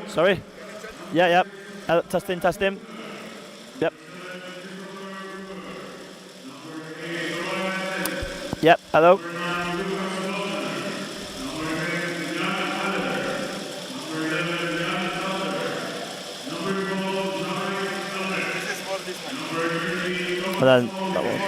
Sorry? Yeah. Testing. Yep. Yep, hello. And then that one.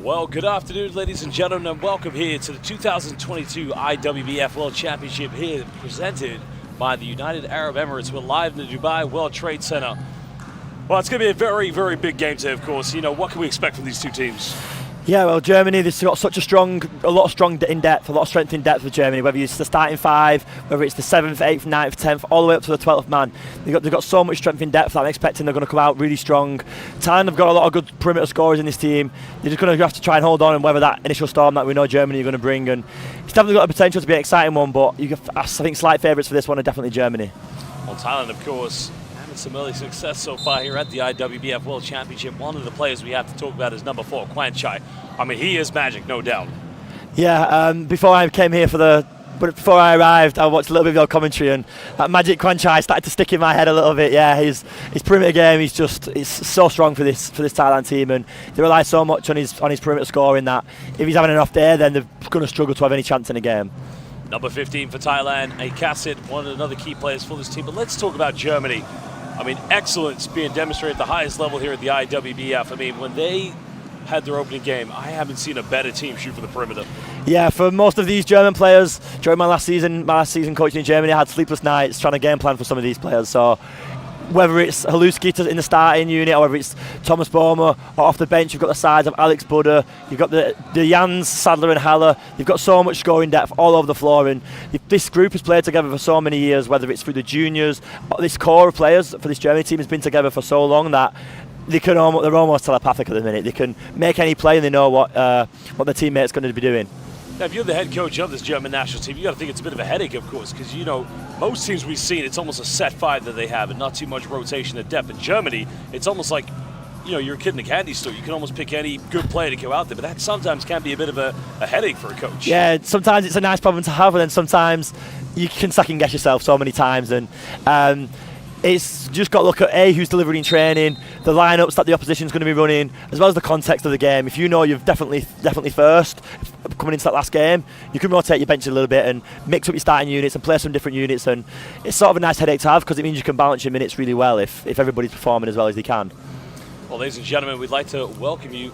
Well, good afternoon, ladies and gentlemen, and welcome here to the 2022 IWBF World Championship here presented by the United Arab Emirates. We're live in the Dubai World Trade Center. Well, it's going to be a very, very big game today, of course. You know, what can we expect from these two teams? Yeah, well, Germany, they've got a lot of strong in depth, a lot of strength in depth with Germany, whether it's the starting five, whether it's the 7th, 8th, 9th, 10th, all the way up to the 12th man. They've got so much strength in depth that I'm expecting they're going to come out really strong. Thailand have got a lot of good perimeter scorers in this team. They're just going to have to try and hold on and weather that initial storm that we know Germany are going to bring. And it's definitely got the potential to be an exciting one, but I think slight favourites for this one are definitely Germany. Well, Thailand, of course, having some early success so far here at the IWBF World Championship. One of the players we have to talk about is number 4, Kwan Chai. I mean, he is magic, no doubt. Yeah, before I came here before I arrived, I watched a little bit of your commentary, and that magic Kwan Chai started to stick in my head a little bit. Yeah, his perimeter game, it's so strong for this Thailand team, and they rely so much on his perimeter scoring that if he's having an off day, then they're going to struggle to have any chance in a game. Number 15 for Thailand, a Kassit, one of another key players for this team. But let's talk about Germany. I mean, excellence being demonstrated at the highest level here at the IWBF. I mean, when they had their opening game, I haven't seen a better team shoot for the perimeter. Yeah, for most of these German players, during my last season coaching in Germany, I had sleepless nights trying to game plan for some of these players. So whether it's Haluski in the starting unit or whether it's Thomas Boehmer, or off the bench you've got the sides of Alex Budde, you've got the Jans, Sadler and Haller. You've got so much scoring depth all over the floor, and this group has played together for so many years, whether it's through the juniors. This core of players for this Germany team has been together for so long that they're almost telepathic at the minute. They can make any play and they know what their teammate's going to be doing. Now, if you're the head coach of this German national team, you got to think it's a bit of a headache, of course, because, you know, most teams we've seen, it's almost a set five that they have and not too much rotation and depth. In Germany, it's almost like, you know, you're a kid in a candy store. You can almost pick any good player to go out there, but that sometimes can be a bit of a headache for a coach. Yeah, sometimes it's a nice problem to have, and then sometimes you can second guess yourself so many times. And it's just got to look at who's delivering training, the lineups that the opposition's going to be running, as well as the context of the game. If you know you've definitely first coming into that last game, you can rotate your bench a little bit and mix up your starting units and play some different units. And it's sort of a nice headache to have because it means you can balance your minutes really well if everybody's performing as well as they can. Well, ladies and gentlemen, we'd like to welcome you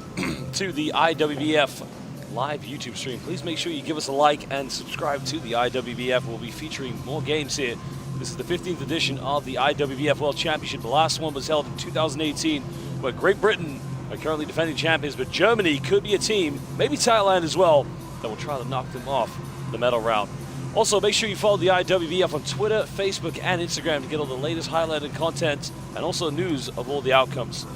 to the IWBF live YouTube stream. Please make sure you give us a like and subscribe to the IWBF. We'll be featuring more games here. This is the 15th edition of the IWBF World Championship. The last one was held in 2018, where Great Britain are currently defending champions, but Germany could be a team, maybe Thailand as well, that will try to knock them off the medal round. Also, make sure you follow the IWBF on Twitter, Facebook, and Instagram to get all the latest highlighted content and also news of all the outcomes.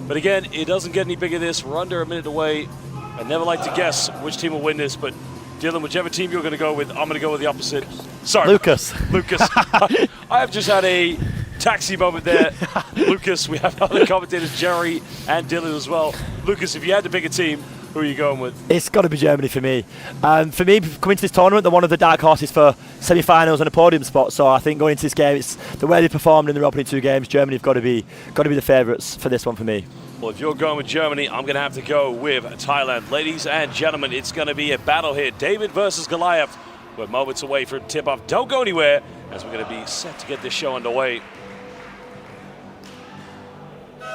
But again, it doesn't get any bigger than this. We're under a minute away. I never like to guess which team will win this, but Dylan, whichever team you're going to go with, I'm going to go with the opposite. Sorry. Lucas. I have just had a taxi moment there. Lucas, we have other commentators, Jerry and Dylan as well. Lucas, if you had to pick a team, who are you going with? It's got to be Germany for me. For me, coming to this tournament, they're one of the dark horses for semi-finals and a podium spot. So I think going into this game, it's the way they performed in their opening two games. Germany have got to be the favourites for this one for me. Well, if you're going with Germany, I'm going to have to go with Thailand. Ladies and gentlemen, it's going to be a battle here. David versus Goliath. We're moments away from tip-off. Don't go anywhere, as we're going to be set to get this show underway. Well,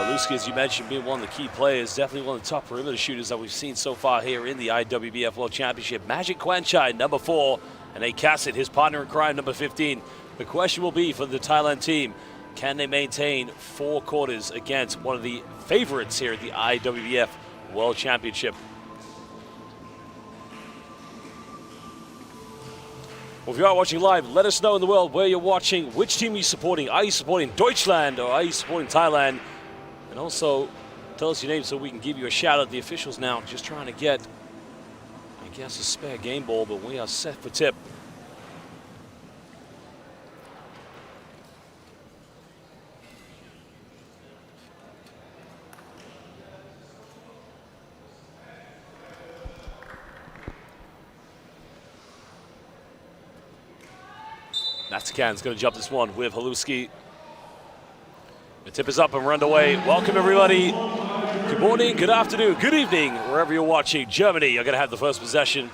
Haluski, as you mentioned, being one of the key players, definitely one of the top perimeter shooters that we've seen so far here in the IWBF World Championship. Magic Kwanchai, number 4, and A. Cassett, his partner in crime, number 15. The question will be for the Thailand team, can they maintain 4 quarters against one of the favorites here at the IWBF World Championship? Well, if you are watching live, let us know in the world where you're watching, which team are you supporting. Are you supporting Deutschland or are you supporting Thailand? And also, tell us your name so we can give you a shout out. The officials now just trying to get, I guess, a spare game ball, but we are set for tip. Natsukan's going to jump this one with Haluski. The tip is up and we're underway. Welcome, everybody. Good morning, good afternoon, good evening, wherever you're watching. Germany are going to have the first possession.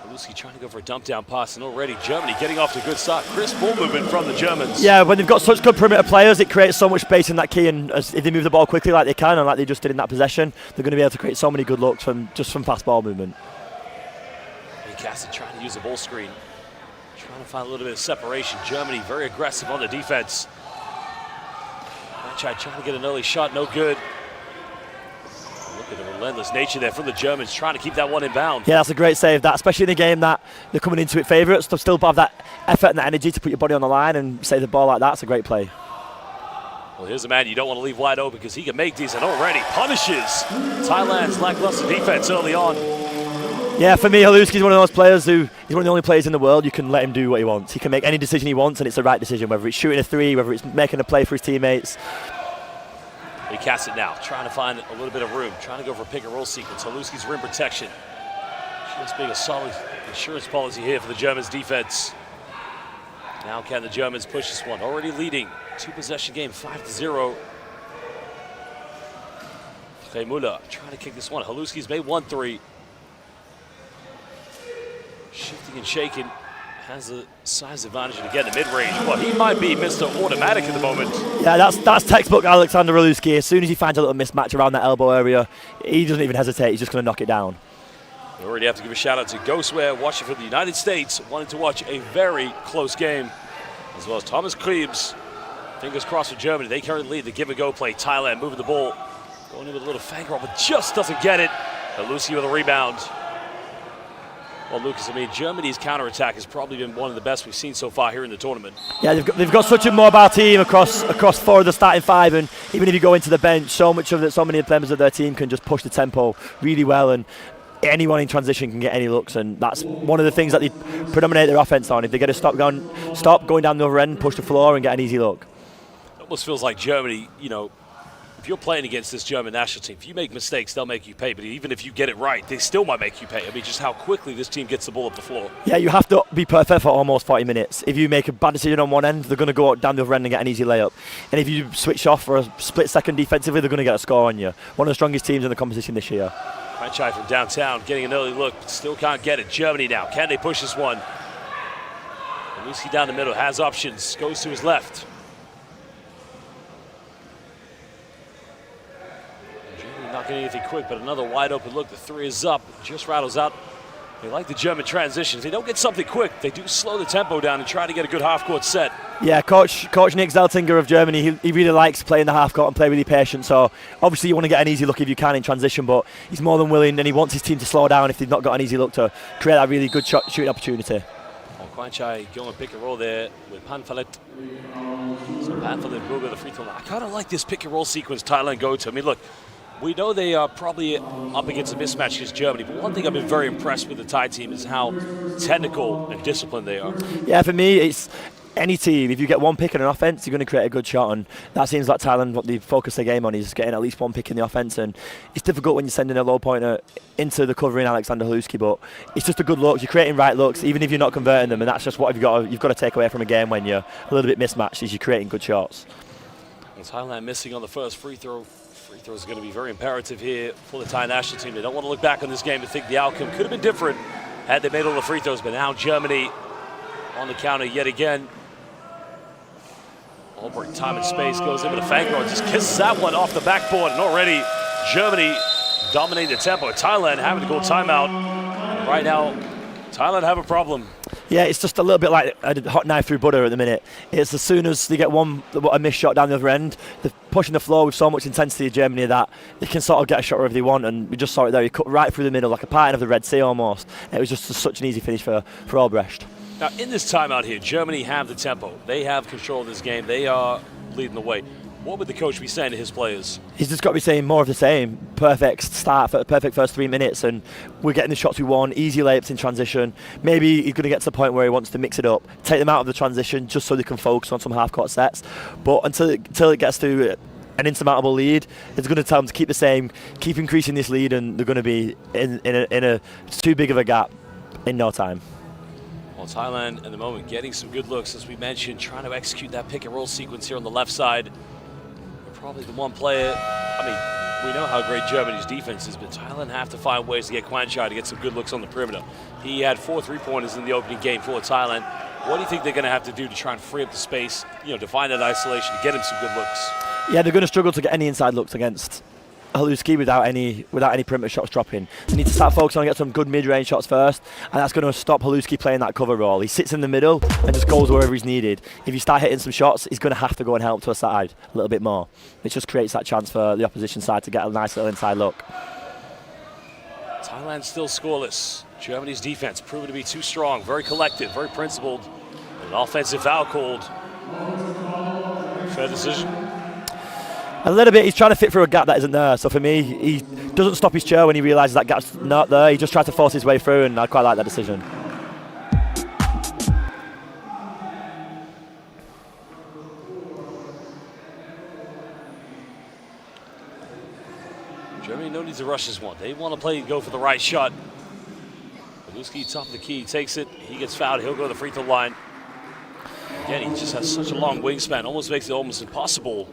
Haluski trying to go for a dump down pass, and already Germany getting off to a good start. Crisp ball movement from the Germans. Yeah, when they've got such good perimeter players, it creates so much space in that key, and if they move the ball quickly like they can and like they just did in that possession, they're going to be able to create so many good looks from fast ball movement. Cassidy trying to use a ball screen, trying to find a little bit of separation. Germany very aggressive on the defense. Trying to get an early shot, no good. Look at the relentless nature there from the Germans, trying to keep that one in bound. Yeah, that's a great save, that, especially in a game that they're coming into it favourites. To still have that effort and that energy to put your body on the line and save the ball like that, it's a great play. Well, here's a man you don't want to leave wide open because he can make these, and already punishes Thailand's lackluster defense early on. Yeah, for me, Haluski's one of those players he's one of the only players in the world you can let him do what he wants. He can make any decision he wants, and it's the right decision, whether it's shooting a 3, whether it's making a play for his teammates. He casts it now, trying to find a little bit of room, trying to go for a pick and roll sequence. Haluski's rim protection. Just being a solid insurance policy here for the Germans' defense. Now can the Germans push this one? Already leading, 2-possession game, 5-0. Muller trying to kick this one. Haluski's made 1 3. Shifting and shaking, has a size advantage, and again the mid-range. Well, he might be Mr. Automatic at the moment. Yeah, that's textbook Alexander Haluski. As soon as he finds a little mismatch around that elbow area, he doesn't even hesitate. He's just going to knock it down. We already have to give a shout out to Ghostware, watching from the United States, wanting to watch a very close game, as well as Thomas Krebs. Fingers crossed for Germany. They currently lead the give-and-go play. Thailand moving the ball, going in with a little fang roll, but just doesn't get it. Haluski with a rebound. Well, Lucas, I mean, Germany's counterattack has probably been one of the best we've seen so far here in the tournament. Yeah, they've got such a mobile team across 4 of the starting 5, and even if you go into the bench, so many members of their team can just push the tempo really well, and anyone in transition can get any looks, and that's one of the things that they predominate their offense on. If they get a stop going down the other end, push the floor and get an easy look. It almost feels like Germany, you know, if you're playing against this German national team, if you make mistakes, they'll make you pay. But even if you get it right, they still might make you pay. I mean, just how quickly this team gets the ball up the floor. Yeah, you have to be perfect for almost 40 minutes. If you make a bad decision on one end, they're going to go down the other end and get an easy layup. And if you switch off for a split second defensively, they're going to get a score on you. One of the strongest teams in the competition this year. Franchise from downtown getting an early look, but still can't get it. Germany now, can they push this one? Lucy down the middle, has options, goes to his left. Not getting anything quick, but another wide open look. The three is up, just rattles out. They like the German transitions. They don't get something quick. They do slow the tempo down and try to get a good half-court set. Yeah, Coach Nick Zeltinger of Germany, he really likes playing the half-court and play really patient. So obviously you want to get an easy look if you can in transition, but he's more than willing, and he wants his team to slow down if they've not got an easy look to create that really good shooting opportunity. Kwanchai going pick and roll there with Panfalet. So Panfalet will go to the free throw line. I kind of like this pick and roll sequence Thailand go to. I mean, look, we know they are probably up against a mismatch against Germany, but one thing I've been very impressed with the Thai team is how technical and disciplined they are. Yeah, for me, it's any team. If you get one pick in an offense, you're going to create a good shot, and that seems like Thailand, what they focus their game on is getting at least one pick in the offense, and it's difficult when you're sending a low pointer into the covering Alexander Haluski, but it's just a good look. You're creating right looks, even if you're not converting them, and that's just what you've got to take away from a game when you're a little bit mismatched, is you're creating good shots. And Thailand missing on the first free throw. Free throw is going to be very imperative here for the Thai national team. They don't want to look back on this game and think the outcome could have been different had they made all the free throws, but now Germany on the counter yet again. Albrecht, time and space, goes in with a fang and just kisses that one off the backboard, and already Germany dominating the tempo. Thailand having to go timeout. Right now, Thailand have a problem. Yeah, it's just a little bit like a hot knife through butter at the minute. It's as soon as they get a missed shot down the other end, they're pushing the floor with so much intensity in Germany that they can sort of get a shot wherever they want, and we just saw it there. He cut right through the middle like a pattern of the Red Sea almost. It was just such an easy finish for Albrecht. Now, in this timeout here, Germany have the tempo. They have control of this game. They are leading the way. What would the coach be saying to his players? He's just got to be saying more of the same. Perfect start, perfect first 3 minutes, and we're getting the shots we want, easy layups in transition. Maybe he's going to get to the point where he wants to mix it up, take them out of the transition just so they can focus on some half-court sets. But until it gets to an insurmountable lead, it's going to tell them to keep the same, keep increasing this lead, and they're going to be in a too big of a gap in no time. Well, Thailand at the moment getting some good looks, as we mentioned, trying to execute that pick and roll sequence here on the left side. They're probably the one player. I mean, we know how great Germany's defense is, but Thailand have to find ways to get Kwanchai to get some good looks on the perimeter. He had 4 3-pointers in the opening game for Thailand. What do you think they're going to have to do to try and free up the space, to find that isolation, to get him some good looks? Yeah, they're going to struggle to get any inside looks against Haluski without any perimeter shots dropping. They need to start focusing on get some good mid-range shots first, and that's going to stop Haluski playing that cover role. He sits in the middle and just goes wherever he's needed. If you start hitting some shots, he's going to have to go and help to a side a little bit more. It just creates that chance for the opposition side to get a nice little inside look. Thailand still scoreless. Germany's defense proven to be too strong, very collective, very principled. An offensive foul called. Fair decision. A little bit, he's trying to fit through a gap that isn't there. So for me, he doesn't stop his chair when he realises that gap's not there. He just tries to force his way through, and I quite like that decision. Germany no need to rush this one. They want to play and go for the right shot. Haluski, top of the key, takes it. He gets fouled. He'll go to the free throw line. Again, he just has such a long wingspan. Almost makes it almost impossible.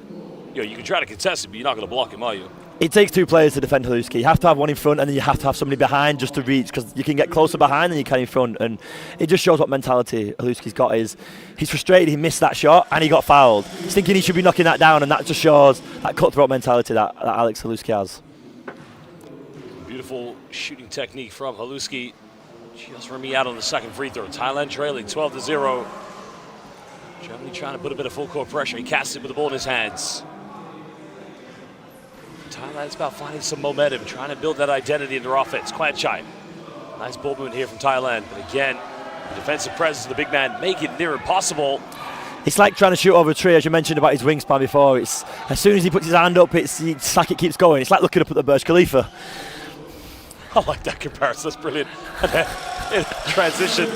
You can try to contest it, but you're not going to block him, are you? It takes 2 players to defend Haluski. You have to have one in front, and then you have to have somebody behind just to reach, because you can get closer behind than you can in front. And it just shows what mentality Haluski's got. He's frustrated he missed that shot, and he got fouled. He's thinking he should be knocking that down, and that just shows that cutthroat mentality that Alex Haluski has. Beautiful shooting technique from Haluski. Just me out on the second free throw. Thailand trailing 12-0. Germany trying to put a bit of full court pressure. He casts it with the ball in his hands. Thailand's about finding some momentum, trying to build that identity in their offense. Kwanchai Nice ball movement here from Thailand. But again, the defensive presence of the big man make it near impossible. It's like trying to shoot over a tree, as you mentioned about his wingspan before. It's as soon as he puts his hand up, it's like it keeps going. It's like looking up at the Burj Khalifa. I like that comparison. That's brilliant. In transition,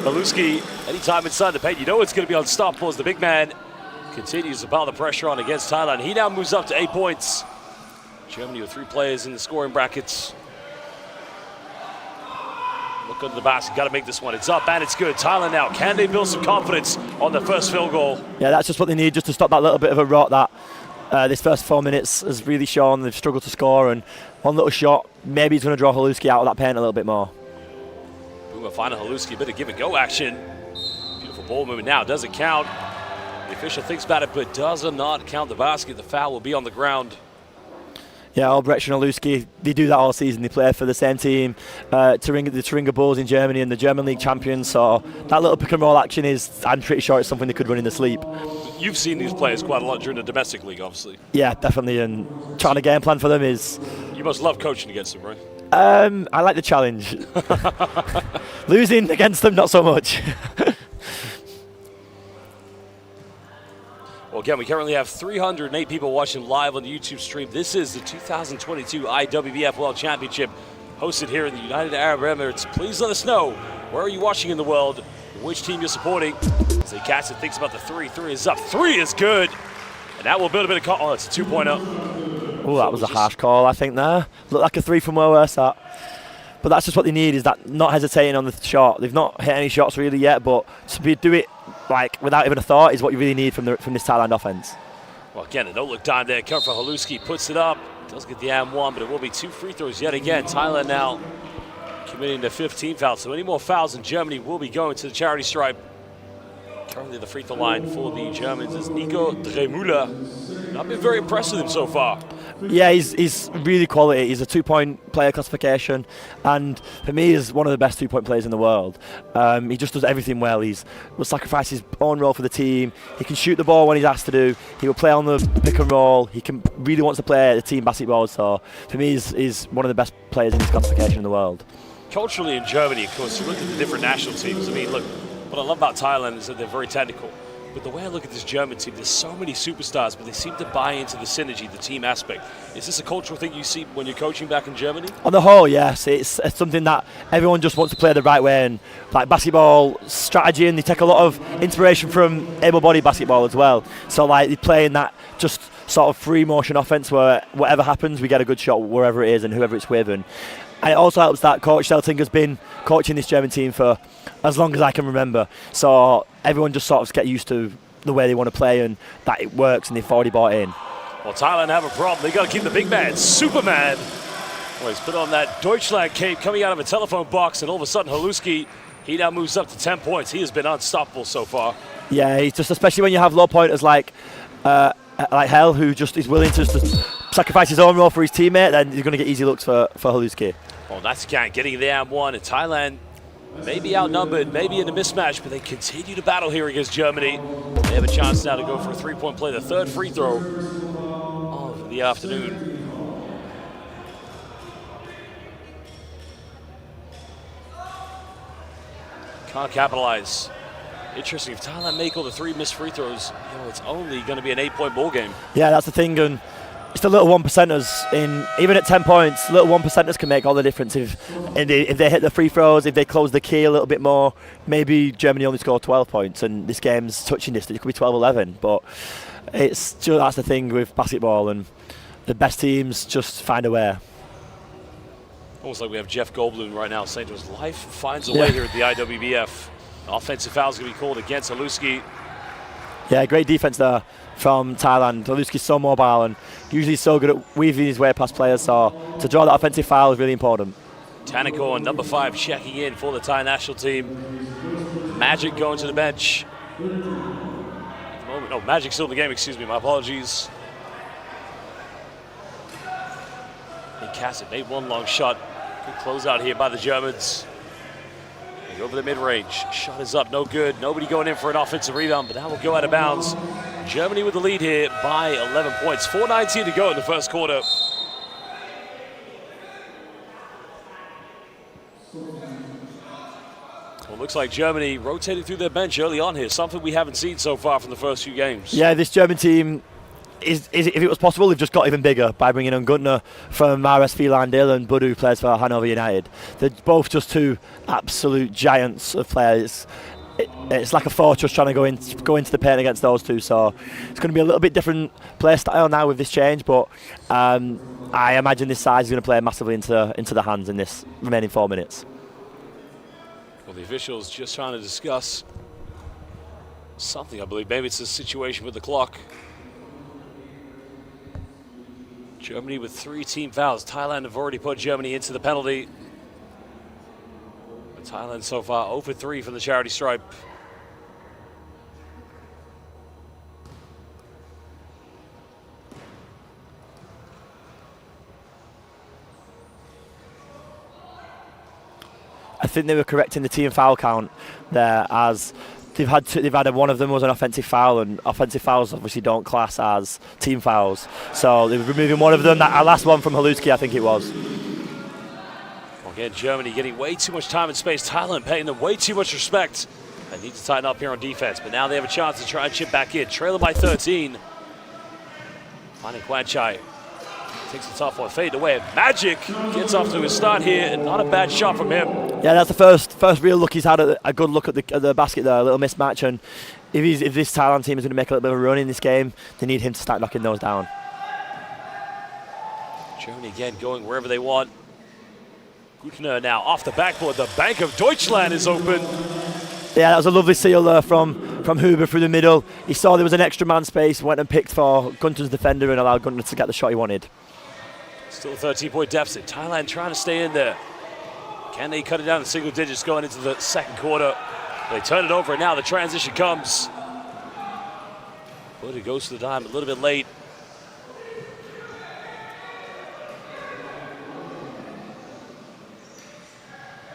Haluski, anytime inside the paint, you know it's going to be unstoppable as the big man continues to pile the pressure on against Thailand. He now moves up to 8 points. Germany with 3 players in the scoring brackets. Look under the basket, got to make this one. It's up and it's good. Thailand now, can they build some confidence on the first field goal? Yeah, that's just what they need, just to stop that little bit of a rot that this first 4 minutes has really shown. They've struggled to score, and one little shot, maybe he's going to draw Haluski out of that paint a little bit more. Boomer finding Haluski, a bit of give and go action. Beautiful ball movement now, doesn't count. The official thinks about it, but does not count the basket. The foul will be on the ground. Yeah, Albrecht and Haluski, they do that all season. They play for the same team, the Thuringia Bulls in Germany and the German League champions. So that little pick and roll action is, I'm pretty sure it's something they could run in the sleep. You've seen these players quite a lot during the domestic league, obviously. Yeah, definitely. And trying to game plan for them is... You must love coaching against them, right? I like the challenge. Losing against them, not so much. Well, again, we currently have 308 people watching live on the YouTube stream. This is the 2022 IWBF World Championship hosted here in the United Arab Emirates. Please let us know, where are you watching in the world, which team you're supporting. As they catch it, thinks about the three. 3 is up. 3 is good. And that will build a bit of... Oh, it's a 2-pointer. Oh, that was a harsh call, I think, there. Looked like a 3 from where we're sat. But that's just what they need, is that not hesitating on the shot. They've not hit any shots really yet, but to do it like without even a thought is what you really need from this Thailand offense. Well, again, a no-look time there. Come for Haluski, puts it up. Does get the and-1, but it will be 2 free throws yet again. Thailand now committing to 15 fouls. So any more fouls in Germany will be going to the charity stripe. Currently the free throw line for the Germans is Nico Dremüller. I've been very impressed with him so far. Yeah, he's really quality. He's a 2-point player classification, and for me, he's one of the best 2-point players in the world. He just does everything well. He will sacrifice his own role for the team. He can shoot the ball when he's asked to do. He will play on the pick and roll. He really wants to play the team basketball. So for me, he's one of the best players in this classification in the world. Culturally in Germany, of course, you look at the different national teams. I mean, look, what I love about Thailand is that they're very technical. But the way I look at this German team, there's so many superstars, but they seem to buy into the synergy, the team aspect. Is this a cultural thing you see when you're coaching back in Germany? On the whole, yes. It's something that everyone just wants to play the right way, and like basketball strategy, and they take a lot of inspiration from able-bodied basketball as well. So like they play in that just sort of free motion offense where whatever happens, we get a good shot wherever it is and whoever it's with. And it also helps that Coach Selting has been coaching this German team for as long as I can remember. So everyone just sort of get used to the way they want to play and that it works, and they've already bought in. Well, Thailand have a problem. They got to keep the big man, Superman. Well, he's put on that Deutschland cape coming out of a telephone box, and all of a sudden Haluski, he now moves up to 10 points. He has been unstoppable so far. Yeah, he's just, especially when you have low pointers like Hell, who just is willing to just sacrifice his own role for his teammate, then you're going to get easy looks for Haluski. Well, that's getting the and-1, and Thailand maybe outnumbered, maybe in a mismatch, but they continue to battle here against Germany. They have a chance now to go for a 3-point play, the 3rd free throw of the afternoon. Can't capitalize. Interesting, if Thailand make all the 3 missed free throws, it's only going to be an 8-point ball game. Yeah, that's the thing, and it's the little 1%ers even at 10 points, little 1%ers can make all the difference. If they hit the free throws, if they close the key a little bit more, maybe Germany only score 12 points and this game's touching distance. It could be 12-11, but that's the thing with basketball, and the best teams just find a way. Almost like we have Jeff Goldblum right now saying to us, life finds a way here at the IWBF. Offensive foul's going to be called against Haluski. Yeah, great defense there from Thailand. Haluski's so mobile and usually so good at weaving his way past players, so to draw that offensive foul is really important. Taniko on number 5 checking in for the Thai national team. Magic going to the bench. At the moment, no, Magic's still in the game, excuse me, my apologies. And Cassidy made one long shot. Good closeout here by the Germans. Over the mid-range, shot is up, no good. Nobody going in for an offensive rebound, but that will go out of bounds. Germany with the lead here by 11 points. 4:19 to go in the first quarter. Well, looks like Germany rotating through their bench early on here, something we haven't seen so far from the first few games. Yeah, this German team, if it was possible, they've just got even bigger by bringing in Guntner from RSV Landil and Budu, who plays for Hanover United. They're both just two absolute giants of players. It's like a fortress trying to go into the paint against those two, so it's going to be a little bit different play style now with this change, but I imagine this size is going to play massively into the hands in this remaining 4 minutes. Well, the officials just trying to discuss something, I believe. Maybe it's a situation with the clock. Germany with 3 team fouls. Thailand have already put Germany into the penalty. But Thailand so far 0 for 3 from the charity stripe. I think they were correcting the team foul count there, as they've had one of them was an offensive foul, and offensive fouls obviously don't class as team fouls. So they were removing one of them. That last one from Haluski, I think it was. Well, again, Germany getting way too much time and space. Thailand paying them way too much respect. They need to tighten up here on defense, but now they have a chance to try and chip back in. Trailer by 13. Finding Kwanchai. Takes the tough one, fade away. Magic gets off to a start here, and not a bad shot from him. Yeah, that's the first real look he's had at a good look at the basket there, a little mismatch. And if this Thailand team is going to make a little bit of a run in this game, they need him to start knocking those down. Germany again going wherever they want. Gutner now off the backboard. The Bank of Deutschland is open. Yeah, that was a lovely seal there from Huber through the middle. He saw there was an extra man space, went and picked for Gunter's defender and allowed Gunter to get the shot he wanted. Still a 13-point deficit. Thailand trying to stay in there. Can they cut it down to single digits going into the second quarter? They turn it over, and now the transition comes. But it goes to the dime a little bit late.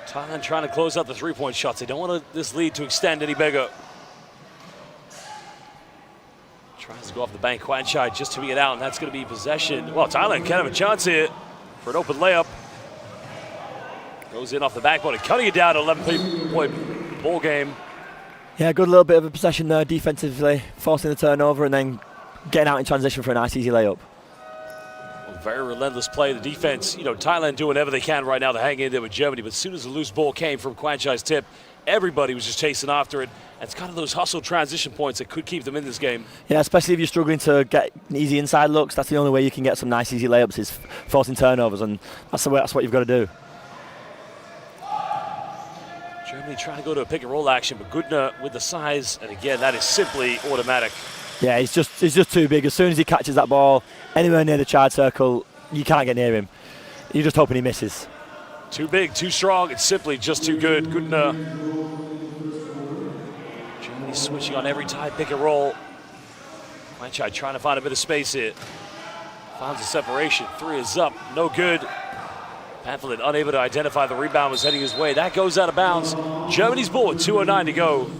Thailand trying to close out the three-point shots. They don't want this lead to extend any bigger. Tries to go off the bank. Kwanchai just to be it out, and that's going to be possession. Well, Thailand can have a chance here for an open layup. Goes in off the backboard and cutting it down, 11-point ball game. Yeah, good little bit of a possession there defensively, forcing the turnover and then getting out in transition for a nice easy layup. Well, very relentless play. The defense, Thailand doing whatever they can right now to hang in there with Germany, but as soon as the loose ball came from Kwanchai's tip, everybody was just chasing after it. And it's kind of those hustle transition points that could keep them in this game. Yeah, especially if you're struggling to get easy inside looks. That's the only way you can get some nice easy layups, is forcing turnovers, and that's what you've got to do. Germany trying to go to a pick and roll action, but Gutner with the size, and again, that is simply automatic. Yeah, he's just too big. As soon as he catches that ball anywhere near the charge circle, you can't get near him. You're just hoping he misses. Too big, too strong, it's simply just too good. Gutner. Germany switching on every tie pick and roll. Kwanchai trying to find a bit of space here. Finds a separation. 3 is up, no good. Pamphlet unable to identify the rebound, was heading his way. That goes out of bounds. Germany's ball with 2:09 to go.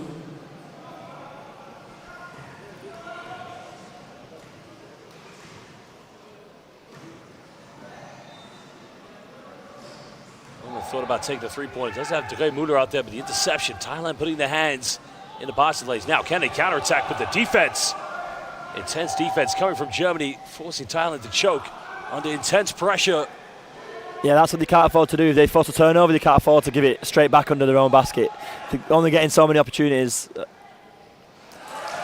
Thought about taking the three-pointer. Does have Dre Muller out there, but the interception. Thailand putting their hands in the boxing lanes. Now, can they counterattack with the defense? Intense defense coming from Germany, forcing Thailand to choke under intense pressure. Yeah, that's what they can't afford to do. If they force a turnover, they can't afford to give it straight back under their own basket. They're only getting so many opportunities,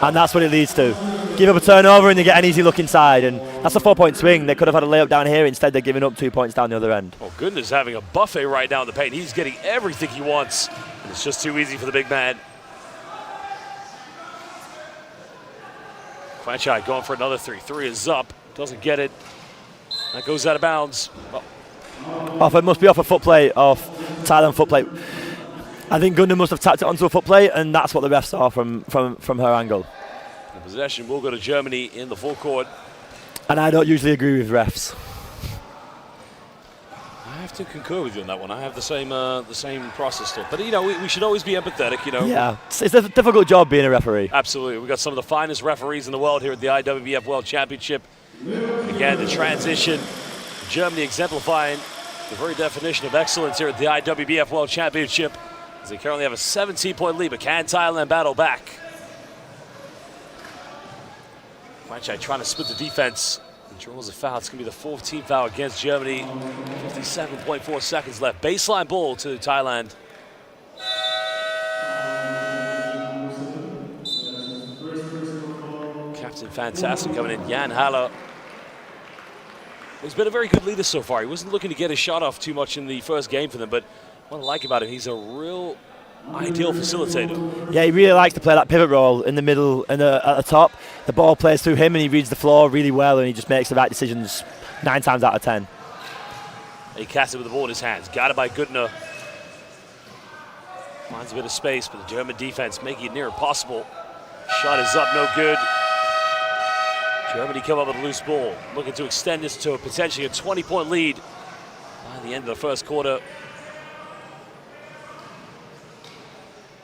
and that's what it leads to. Give up a turnover and they get an easy look inside, and that's a 4-point swing. They could have had a layup down here. Instead, they're giving up 2 points down the other end. Oh, goodness, having a buffet right now in the paint. He's getting everything he wants, and it's just too easy for the big man. Kwanchai going for another 3. 3 is up. Doesn't get it. That goes out of bounds. It must be off a foot plate, off Thailand foot plate. I think Gundam must have tapped it onto a foot plate, and that's what the ref saw from her angle. The possession will go to Germany in the full court. And I don't usually agree with refs. I have to concur with you on that one. I have the same process still. But, we should always be empathetic, Yeah, it's a difficult job being a referee. Absolutely. We've got some of the finest referees in the world here at the IWBF World Championship. Again, the transition, Germany exemplifying the very definition of excellence here at the IWBF World Championship. as they currently have a 17-point lead, but can Thailand battle back? Franchise trying to split the defense. And draws a foul. It's going to be the 4th team foul against Germany. 57.4 seconds left. Baseline ball to Thailand. Captain Fantastic coming in. Jan Haller. He's been a very good leader so far. He wasn't looking to get his shot off too much in the first game for them, but what I like about him, he's a real ideal facilitator. Yeah, he really likes to play that pivot role in the middle and at the top. The ball plays through him and he reads the floor really well and he just makes the right decisions 9 times out of 10. He casts it with the ball in his hands. Got it by Goodner. Finds a bit of space, but the German defense making it near impossible. Shot is up, no good. Germany come up with a loose ball, looking to extend this to potentially a 20-point lead by the end of the first quarter.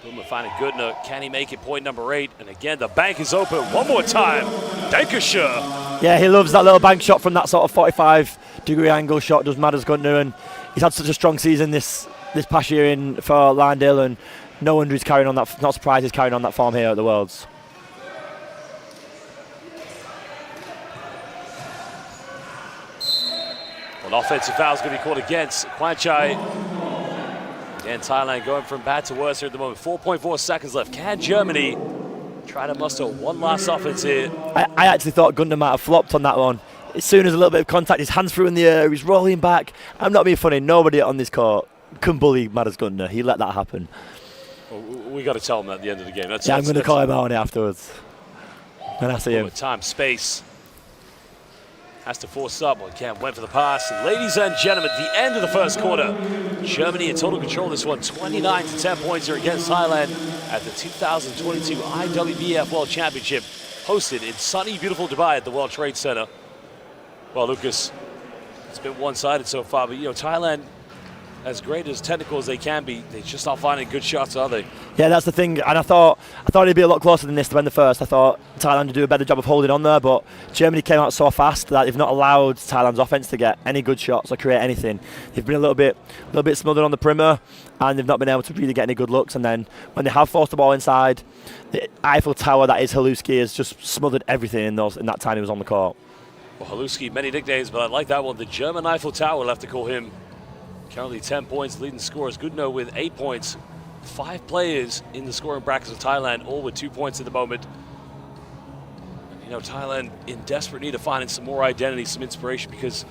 Boomer finding Goodner. Can he make it? Point number 8. And again, the bank is open. One more time. Dankeschön. Yeah, he loves that little bank shot from that sort of 45-degree angle shot. Does Matters Goodner, and he's had such a strong season this past year for Landale, and no wonder he's carrying on that. Not surprised he's carrying on that form here at the Worlds. An offensive foul is going to be called against Kwanchai. And Thailand going from bad to worse here at the moment. 4.4 seconds left. Can Germany try to muster one last offense here? I actually thought Gunter might have flopped on that one. As soon as a little bit of contact, his hands through in the air, he's rolling back. I'm not being funny. Nobody on this court can bully Matters Gunter. He let that happen. Well, we got to tell him at the end of the game. I'm going to call him out on it afterwards when I see him. Time, space. Has to force up. Well, again, went for the pass. And ladies and gentlemen, the end of the first quarter. Germany in total control of this one. 29-10 points here against Thailand at the 2022 IWBF World Championship, hosted in sunny, beautiful Dubai at the World Trade Center. Well, Lucas, it's been one-sided so far, but Thailand, as great as technical as they can be, they're just not finding good shots, are they? Yeah, that's the thing. And I thought it'd be a lot closer than this to win the first. I thought Thailand would do a better job of holding on there, but Germany came out so fast that they've not allowed Thailand's offense to get any good shots or create anything. They've been a little bit smothered on the perimeter, and they've not been able to really get any good looks. And then when they have forced the ball inside, the Eiffel Tower that is Haluski has just smothered everything in that time he was on the court. Well, Haluski, many nicknames, but I like that one. The German Eiffel Tower, we'll have to call him. Currently 10 points, leading scorers. Goodno with 8 points. 5 players in the scoring brackets of Thailand, all with 2 points at the moment. Thailand in desperate need of finding some more identity, some inspiration, because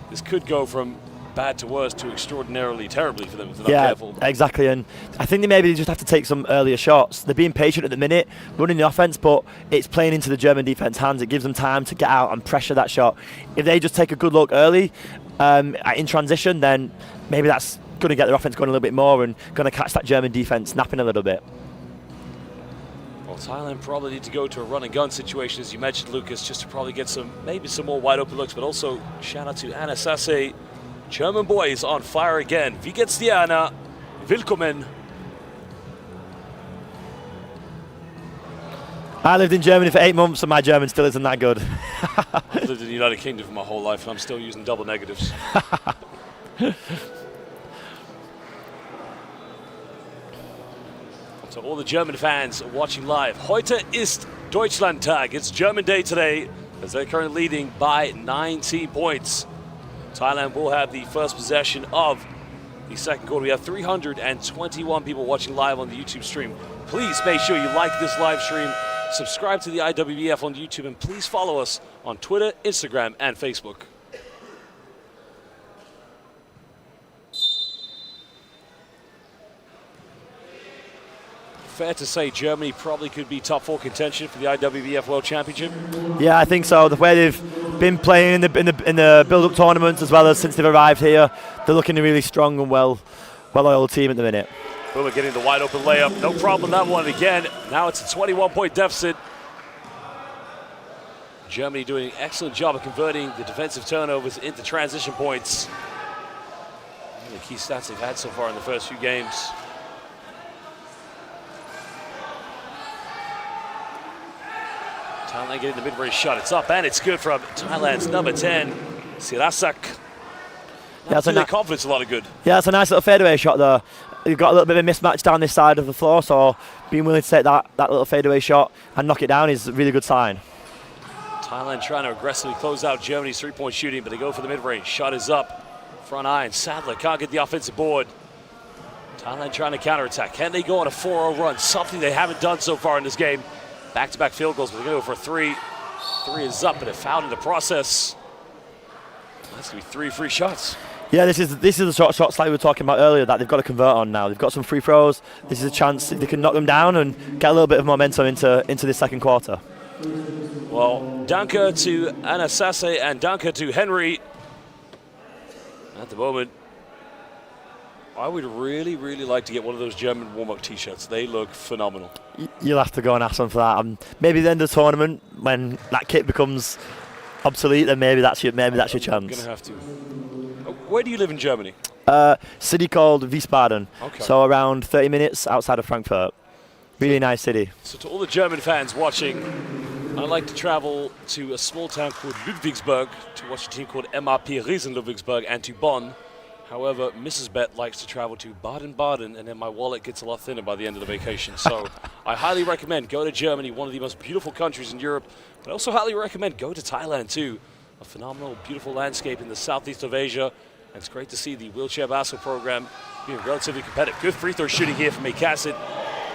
this could go from bad to worse to extraordinarily terribly for them if they're not careful. Yeah, exactly. And I think they maybe just have to take some earlier shots. They're being patient at the minute, running the offense, but it's playing into the German defense hands. It gives them time to get out and pressure that shot. If they just take a good look early in transition, then maybe that's going to get their offense going a little bit more and going to catch that German defense napping a little bit. Well, Thailand probably need to go to a run and gun situation, as you mentioned, Lucas, just to probably get maybe some more wide open looks, but also shout out to Anna Sasse. German boys on fire again. Wie geht's dir, Anna? Willkommen. I lived in Germany for 8 months and my German still isn't that good. I've lived in the United Kingdom for my whole life and I'm still using double negatives. So all the German fans watching live, heute ist Deutschlandtag. It's German Day today, as they're currently leading by 19 points. Thailand will have the first possession of the second quarter. We have 321 people watching live on the YouTube stream. Please make sure you like this live stream, subscribe to the IWBF on YouTube, and please follow us on Twitter, Instagram, and Facebook. Fair to say Germany probably could be top 4 contention for the IWBF World Championship. Yeah, I think so. The way they've been playing in the build-up tournaments, as well as since they've arrived here, they're looking a really strong and well-oiled team at the minute. Boomer getting the wide open layup. No problem that one again. Now it's a 21-point deficit. Germany doing an excellent job of converting the defensive turnovers into transition points. One of the key stats they've had so far in the first few games. Thailand getting the mid-range shot. It's up and it's good from Thailand's number 10, Sirasak. Yeah, that's confidence a lot of good. Yeah, it's a nice little fadeaway shot there. you've got a little bit of a mismatch down this side of the floor, so being willing to take that little fadeaway shot and knock it down is a really good sign. Thailand trying to aggressively close out Germany's three-point shooting, but they go for the mid-range. Shot is up. Front iron. Sadler can't get the offensive board. Thailand trying to counterattack. Can they go on a 4-0 run? Something they haven't done so far in this game. Back-to-back field goals, but they're going to go for three. Three is up, but it fouled in the process. That's going to be 3 free shots. Yeah, this is the sort of shots like we were talking about earlier that they've got to convert on now. They've got some free throws. This is a chance if they can knock them down and get a little bit of momentum into this second quarter. Well, danke to Anasasse and danke to Henry. At the moment, I would really, really like to get one of those German warm-up T-shirts. They look phenomenal. You'll have to go and ask them for that. Maybe at the end of the tournament, when that kit becomes obsolete, then maybe that's your chance. I'm gonna have to. Where do you live in Germany? City called Wiesbaden. Okay. So around 30 minutes outside of Frankfurt. Really nice city. So to all the German fans watching, I like to travel to a small town called Ludwigsburg to watch a team called MRP Riesen Ludwigsburg and to Bonn. However, Mrs. Bet likes to travel to Baden-Baden, and then my wallet gets a lot thinner by the end of the vacation. So I highly recommend go to Germany, one of the most beautiful countries in Europe, but I also highly recommend go to Thailand too. A phenomenal, beautiful landscape in the southeast of Asia. And it's great to see the wheelchair basketball program being relatively competitive. Good free throw shooting here from Acid,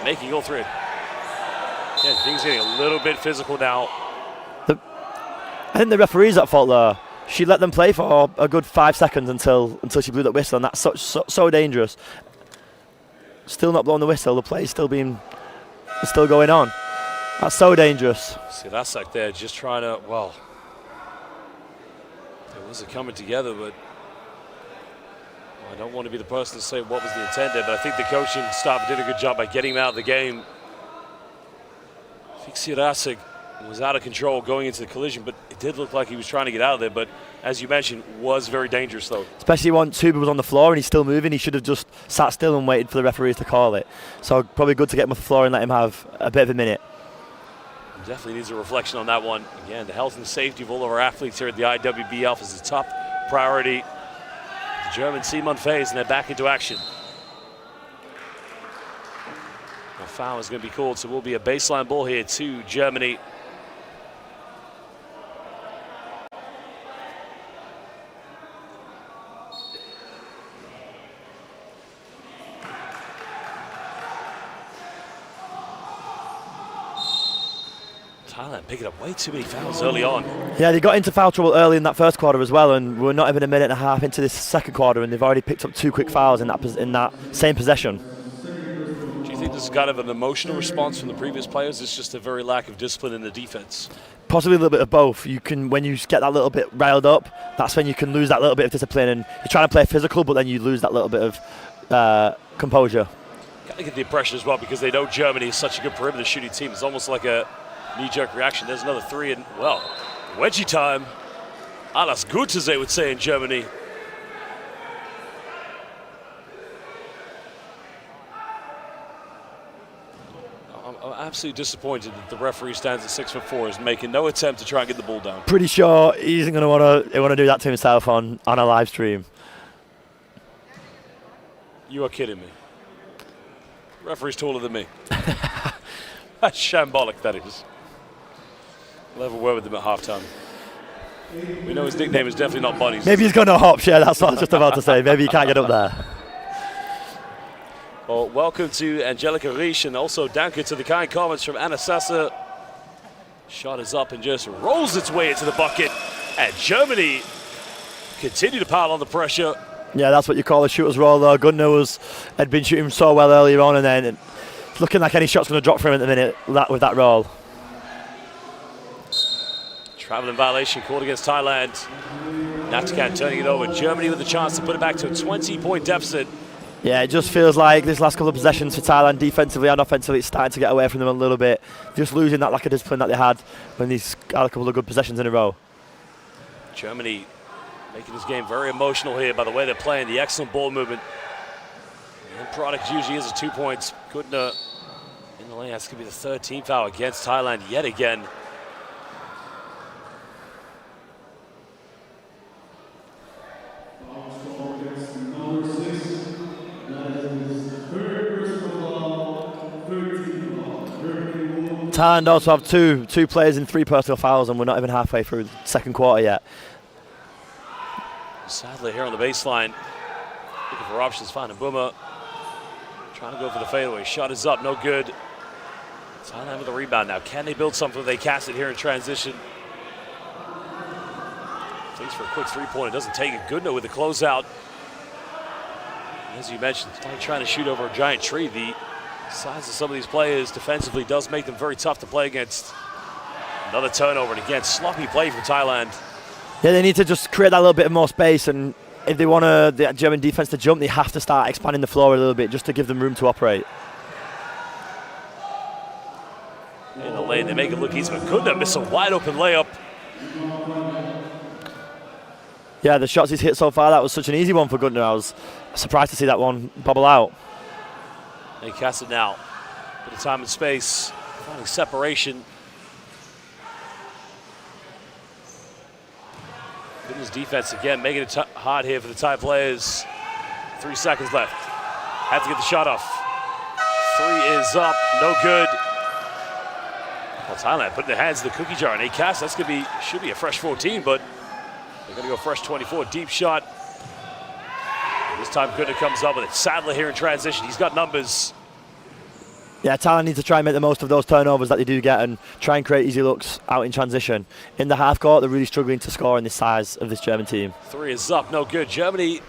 making all three. Again, things getting a little bit physical now. I think the referee's at fault there. She let them play for a good 5 seconds until she blew that whistle, and that's so dangerous. Still not blowing the whistle, the play's still going on. That's so dangerous. See, that's like they're just trying to, well, it wasn't coming together, but I don't want to be the person to say what was the intent there, but I think the coaching staff did a good job by getting him out of the game. I think Sirasik was out of control going into the collision, but it did look like he was trying to get out of there, but as you mentioned, was very dangerous though. Especially when Tuba was on the floor and he's still moving, he should have just sat still and waited for the referees to call it. So probably good to get him off the floor and let him have a bit of a minute. Definitely needs a reflection on that one. Again, the health and safety of all of our athletes here at the IWBF is a top priority. The Germans seem unfazed and they're back into action. A foul is going to be called, so it will be a baseline ball here to Germany. Thailand picking up way too many fouls early on. Yeah, they got into foul trouble early in that first quarter as well, and we're not even a minute and a half into this second quarter, and they've already picked up 2 quick fouls in that same possession. Do you think this is kind of an emotional response from the previous players? It's just a very lack of discipline in the defense. Possibly a little bit of both. When you get that little bit riled up, that's when you can lose that little bit of discipline, and you're trying to play physical, but then you lose that little bit of composure. Kind of get the impression as well, because they know Germany is such a good perimeter shooting team. It's almost like a knee-jerk reaction. There's another 3, and, well, wedgie time. Alles gut, as they would say in Germany. I'm absolutely disappointed that the referee stands at 6'4", is making no attempt to try and get the ball down. Pretty sure he isn't going to want to do that to himself on a live stream. You are kidding me. Referee's taller than me. That's shambolic, that is. We'll have a word with him at halftime. We know his nickname is definitely not Bunnies. Maybe he's got no hops, yeah, that's what I was just about to say. Maybe he can't get up there. Well, welcome to Angelica Riesch, and also danke to the kind comments from Anna Sassa. Shot is up and just rolls its way into the bucket. And Germany continue to pile on the pressure. Yeah, that's what you call a shooter's roll, though. Gunnar had been shooting so well earlier on, and then it's looking like any shot's going to drop for him at the minute with that roll. Traveling violation called against Thailand. Natakan turning it over. Germany with a chance to put it back to a 20-point deficit. Yeah, it just feels like this last couple of possessions for Thailand, defensively and offensively, it's starting to get away from them a little bit. Just losing that lack of discipline that they had when these had a couple of good possessions in a row. Germany making this game very emotional here by the way they're playing, the excellent ball movement. The end product usually is a 2 points. Goodner in the lane. That's going to be the 13th foul against Thailand yet again. Thailand also have two players in 3 personal fouls, and we're not even halfway through the second quarter yet. Sadly, here on the baseline, looking for options, finding Boomer. Trying to go for the fadeaway. Shot is up, no good. Thailand with the rebound now. Can they build something? They cast it here in transition. Thanks for a quick three-pointer. Doesn't take it. Goodnow with the closeout. As you mentioned, it's like trying to shoot over a giant tree. The size of some of these players defensively does make them very tough to play against. Another turnover, and again, sloppy play from Thailand. Yeah, they need to just create that little bit more space, and if they want the German defense to jump, they have to start expanding the floor a little bit just to give them room to operate. In the lane, they make it look easy, but Goodnow miss a wide open layup. Yeah, the shots he's hit so far, that was such an easy one for Goodnow. I was surprised to see that one bubble out. They cast it now. Bit of time and space, finding separation. Goodnow's defense again, making it hard here for the Thai players. 3 seconds left. Have to get the shot off. 3 is up, no good. Well, Thailand putting their hands in the cookie jar, and they cast. That's gonna be, should be a fresh 14, but they're gonna go fresh 24. Deep shot. This time Goodnow comes up with it. Sadler here in transition. He's got numbers. Yeah, Thailand needs to try and make the most of those turnovers that they do get and try and create easy looks out in transition. In the half court, they're really struggling to score in this size of this German team. 3 is up, no good. Germany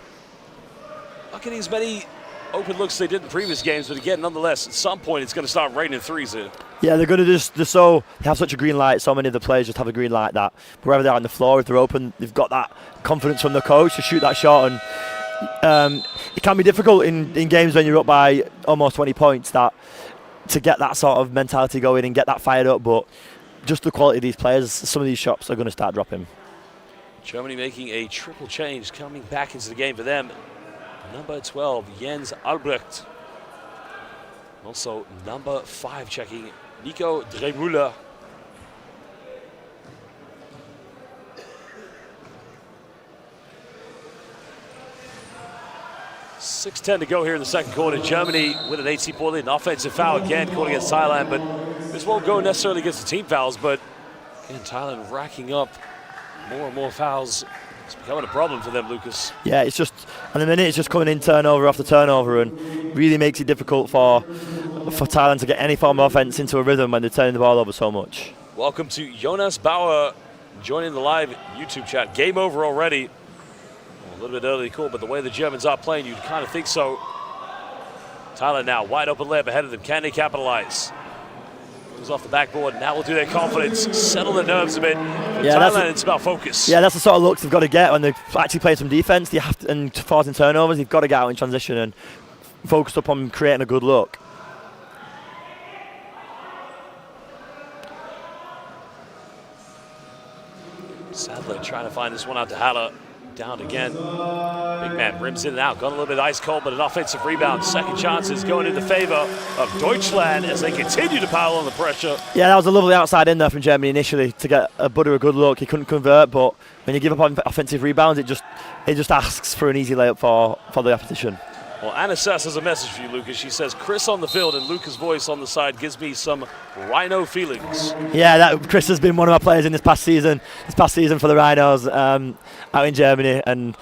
not getting as many open looks as they did in previous games, but again, nonetheless, at some point it's going to start raining threes here. Yeah, they're going to they have such a green light. So many of the players just have a green light that wherever they're on the floor, if they're open, they've got that confidence from the coach to shoot that shot. And it can be difficult in games when you're up by almost 20 points to get that sort of mentality going and get that fired up. But just the quality of these players, some of these shots are going to start dropping. Germany making a triple change coming back into the game for them. Number 12, Jens Albrecht. Also number 5 checking, Nico Dremüller. .6:10 to go here in the second quarter. Germany with an 18-point lead. An offensive foul again called against Thailand, but this won't go necessarily against the team fouls, but again, Thailand racking up more and more fouls. It's becoming a problem for them, Lucas. Yeah, it's just, and the minute it's just coming in turnover after turnover, and really makes it difficult for Thailand to get any form of offense into a rhythm when they're turning the ball over so much. Welcome to Jonas Bauer joining the live YouTube chat. Game over already. A little bit early call, but the way the Germans are playing, you'd kind of think so. Thailand now, wide open layup ahead of them. Can they capitalize? Moves off the backboard. Now will do their confidence, settle their nerves a bit. For Thailand, it's about focus. Yeah, that's the sort of looks they've got to get when they're actually playing some defense. They have to, and forcing turnovers, they've got to get out in transition and focus up on creating a good look. Sadler trying to find this one out to Haller. Down again. Big man rims in and out. Got a little bit ice cold, but an offensive rebound. Second chances going in the favor of Deutschland as they continue to pile on the pressure. Yeah, that was a lovely outside in there from Germany initially to get a good look. He couldn't convert, but when you give up on offensive rebounds, it just asks for an easy layup for the opposition. Well, Anna Sess has a message for you, Lucas. She says, Chris on the field and Lucas' voice on the side gives me some Rhino feelings. Yeah, Chris has been one of our players in this past season for the Rhinos out in Germany, and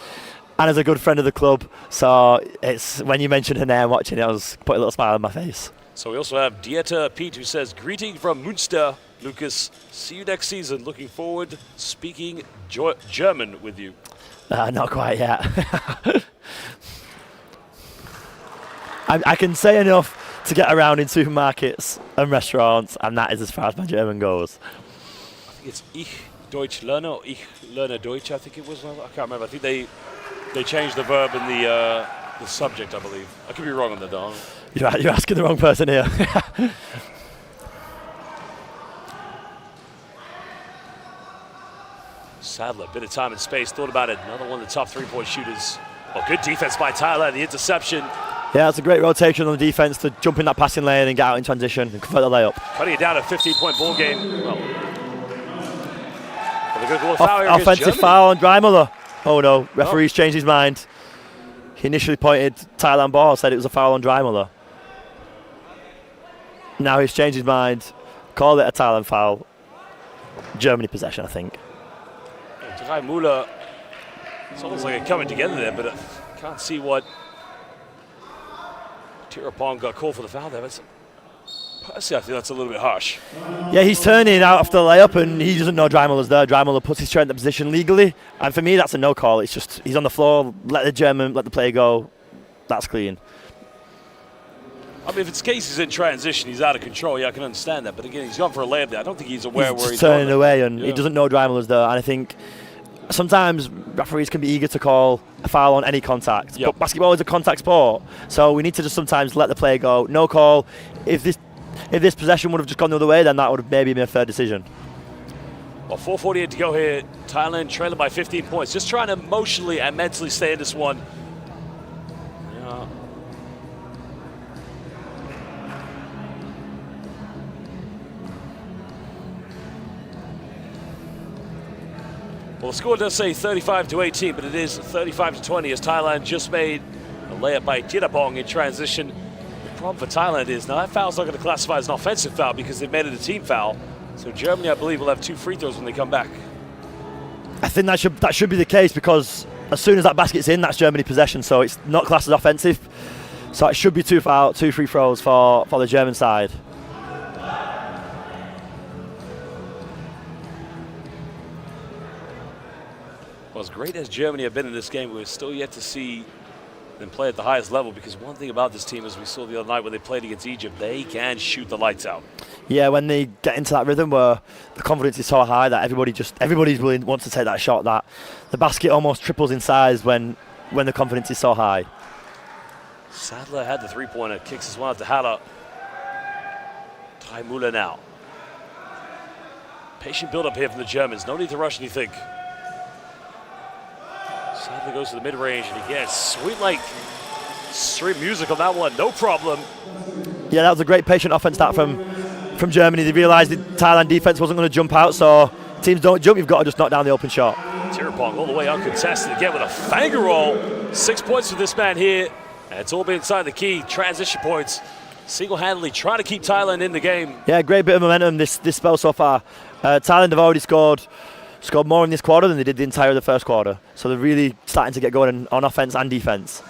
Anna's a good friend of the club. So it's when you mentioned her name watching it, I was putting a little smile on my face. So we also have Dieter Piet who says, greeting from Münster, Lucas. See you next season. Looking forward speaking German with you. Not quite yet. I can say enough to get around in supermarkets and restaurants, and that is as far as my German goes. I think it's Ich Deutsch lerne, or Ich lerne Deutsch, I think it was. I can't remember. I think they changed the verb in the subject, I believe. I could be wrong on the Don. You're asking the wrong person here. Sadler, bit of time and space, thought about it. Another one of the top three-point shooters. Well, good defense by Thailand, the interception. Yeah, it's a great rotation on the defense to jump in that passing lane and get out in transition and convert the layup. Cutting it down a 15-point ball game. Well, they're going to call a foul here against offensive Germany. foul on Dreimuller. Oh no, referee's changed his mind. He initially pointed Thailand ball, said it was a foul on Dreimuller. Now he's changed his mind, Call it a Thailand foul. Germany possession, I think. Drei Müller, it's almost like a coming together there, but I can't see what Tirapong got called for the foul there. But personally, I think that's a little bit harsh. Yeah, he's turning out after the layup and he doesn't know Dreimüller's there. Dreimüller puts his chair in the position legally, and for me that's a no call. It's just he's on the floor, let the play go. That's clean. I mean, if it's case he's in transition, he's out of control, yeah, I can understand that. But again, he's gone for a layup there. I don't think he's aware where he's turning going. away, and he doesn't know Dreimüller's there. And I think sometimes referees can be eager to call a foul on any contact. Yep. But basketball is a contact sport, so we need to just sometimes let the play go. No call. If this possession would have just gone the other way, then that would have maybe been a fair decision. Well, 4:48 to go here. Thailand trailing by 15 points. Just trying to emotionally and mentally stay in this one. Yeah. Well, the score does say 35-18, but it is 35-20 as Thailand just made a layup by Tirapong in transition. The problem for Thailand is now that foul's not going to classify as an offensive foul because they've made it a team foul. So Germany, I believe, will have 2 free throws when they come back. I think that should be the case because as soon as that basket's in, that's Germany possession, so it's not classed as offensive. So it should be 2 free throws for the German side. Well, as great as Germany have been in this game, we're still yet to see them play at the highest level because one thing about this team, as we saw the other night when they played against Egypt, they can shoot the lights out. Yeah, when they get into that rhythm where the confidence is so high that everybody's willing wants to take that shot, that the basket almost triples in size when the confidence is so high. Sadler had the three-pointer, kicks his one out to Haller. Drei Müller now. Patient build-up here from the Germans. No need to rush anything. Sadler goes to the mid-range, and he gets sweet street music on that one. No problem. Yeah, that was a great patient offense that from Germany. They realised the Thailand defense wasn't going to jump out, so teams don't jump, you've got to just knock down the open shot. Tirapong all the way uncontested again with a finger roll. 6 points for this man here, and it's all been inside the key. Transition points, single-handedly trying to keep Thailand in the game. Yeah, great bit of momentum this spell so far. Thailand have already scored more in this quarter than they did the entire of the first quarter, so they're really starting to get going on offense and defense.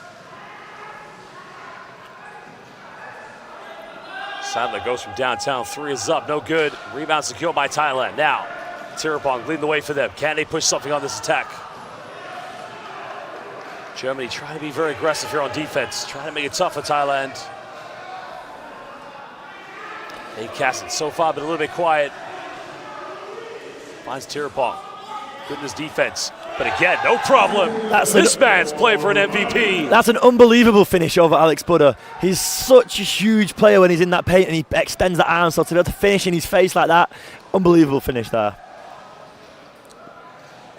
Sadler goes from downtown, 3 is up, no good. Rebound secured by Thailand. Now, Tirapong leading the way for them. Can they push something on this attack? Germany trying to be very aggressive here on defense, trying to make it tough for Thailand. Nate Casson so far been a little bit quiet. Finds Tirapong. Good in his defense. But again, no problem. This man's playing for an MVP. That's an unbelievable finish over Alex Budder. He's such a huge player when he's in that paint and he extends the arm, so to be able to finish in his face like that, unbelievable finish there.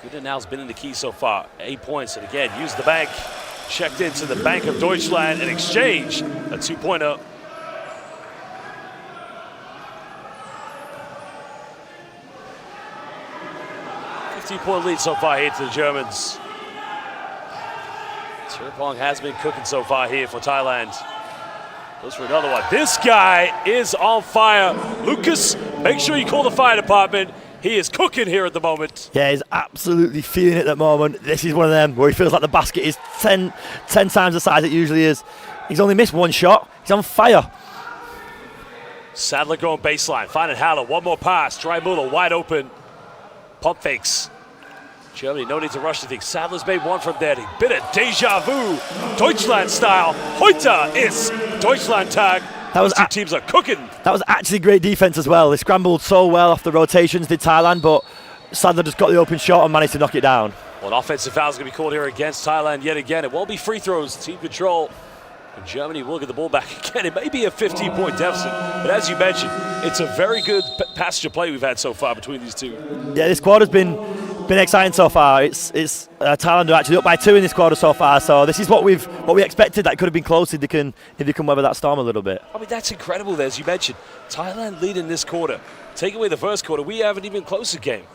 Gooden now's been in the key so far. 8 points, and again, used the bank. Checked into the Bank of Deutschland in exchange. A 2-pointer. Point lead so far here to the Germans. Tirapong has been cooking so far here for Thailand. Goes for another one. This guy is on fire. Lucas, make sure you call the fire department. He is cooking here at the moment. Yeah, he's absolutely feeling it at the moment. This is one of them where he feels like the basket is 10 times the size it usually is. He's only missed 1 shot. He's on fire. Sadler going baseline, finding Haller. One more pass. Drei Müller wide open. Pump fakes. Germany, no need to rush anything. Sadler's made one from there. Bit of deja vu, Deutschland style. Heute ist Deutschland Tag. Those two teams are cooking. That was actually great defense as well. They scrambled so well off the rotations, did Thailand, but Sadler just got the open shot and managed to knock it down. Well, an offensive foul is going to be called here against Thailand yet again. It won't be free throws, team control. And Germany will get the ball back again. It may be a 15-point deficit, but as you mentioned, it's a very good passage of play we've had so far between these two. Yeah, this quarter's been exciting so far. It's Thailand are actually up by 2 in this quarter so far. So this is what we expected. That could have been close if they can weather that storm a little bit. I mean, that's incredible. As you mentioned, Thailand leading this quarter. Take away the first quarter, we haven't even close a game.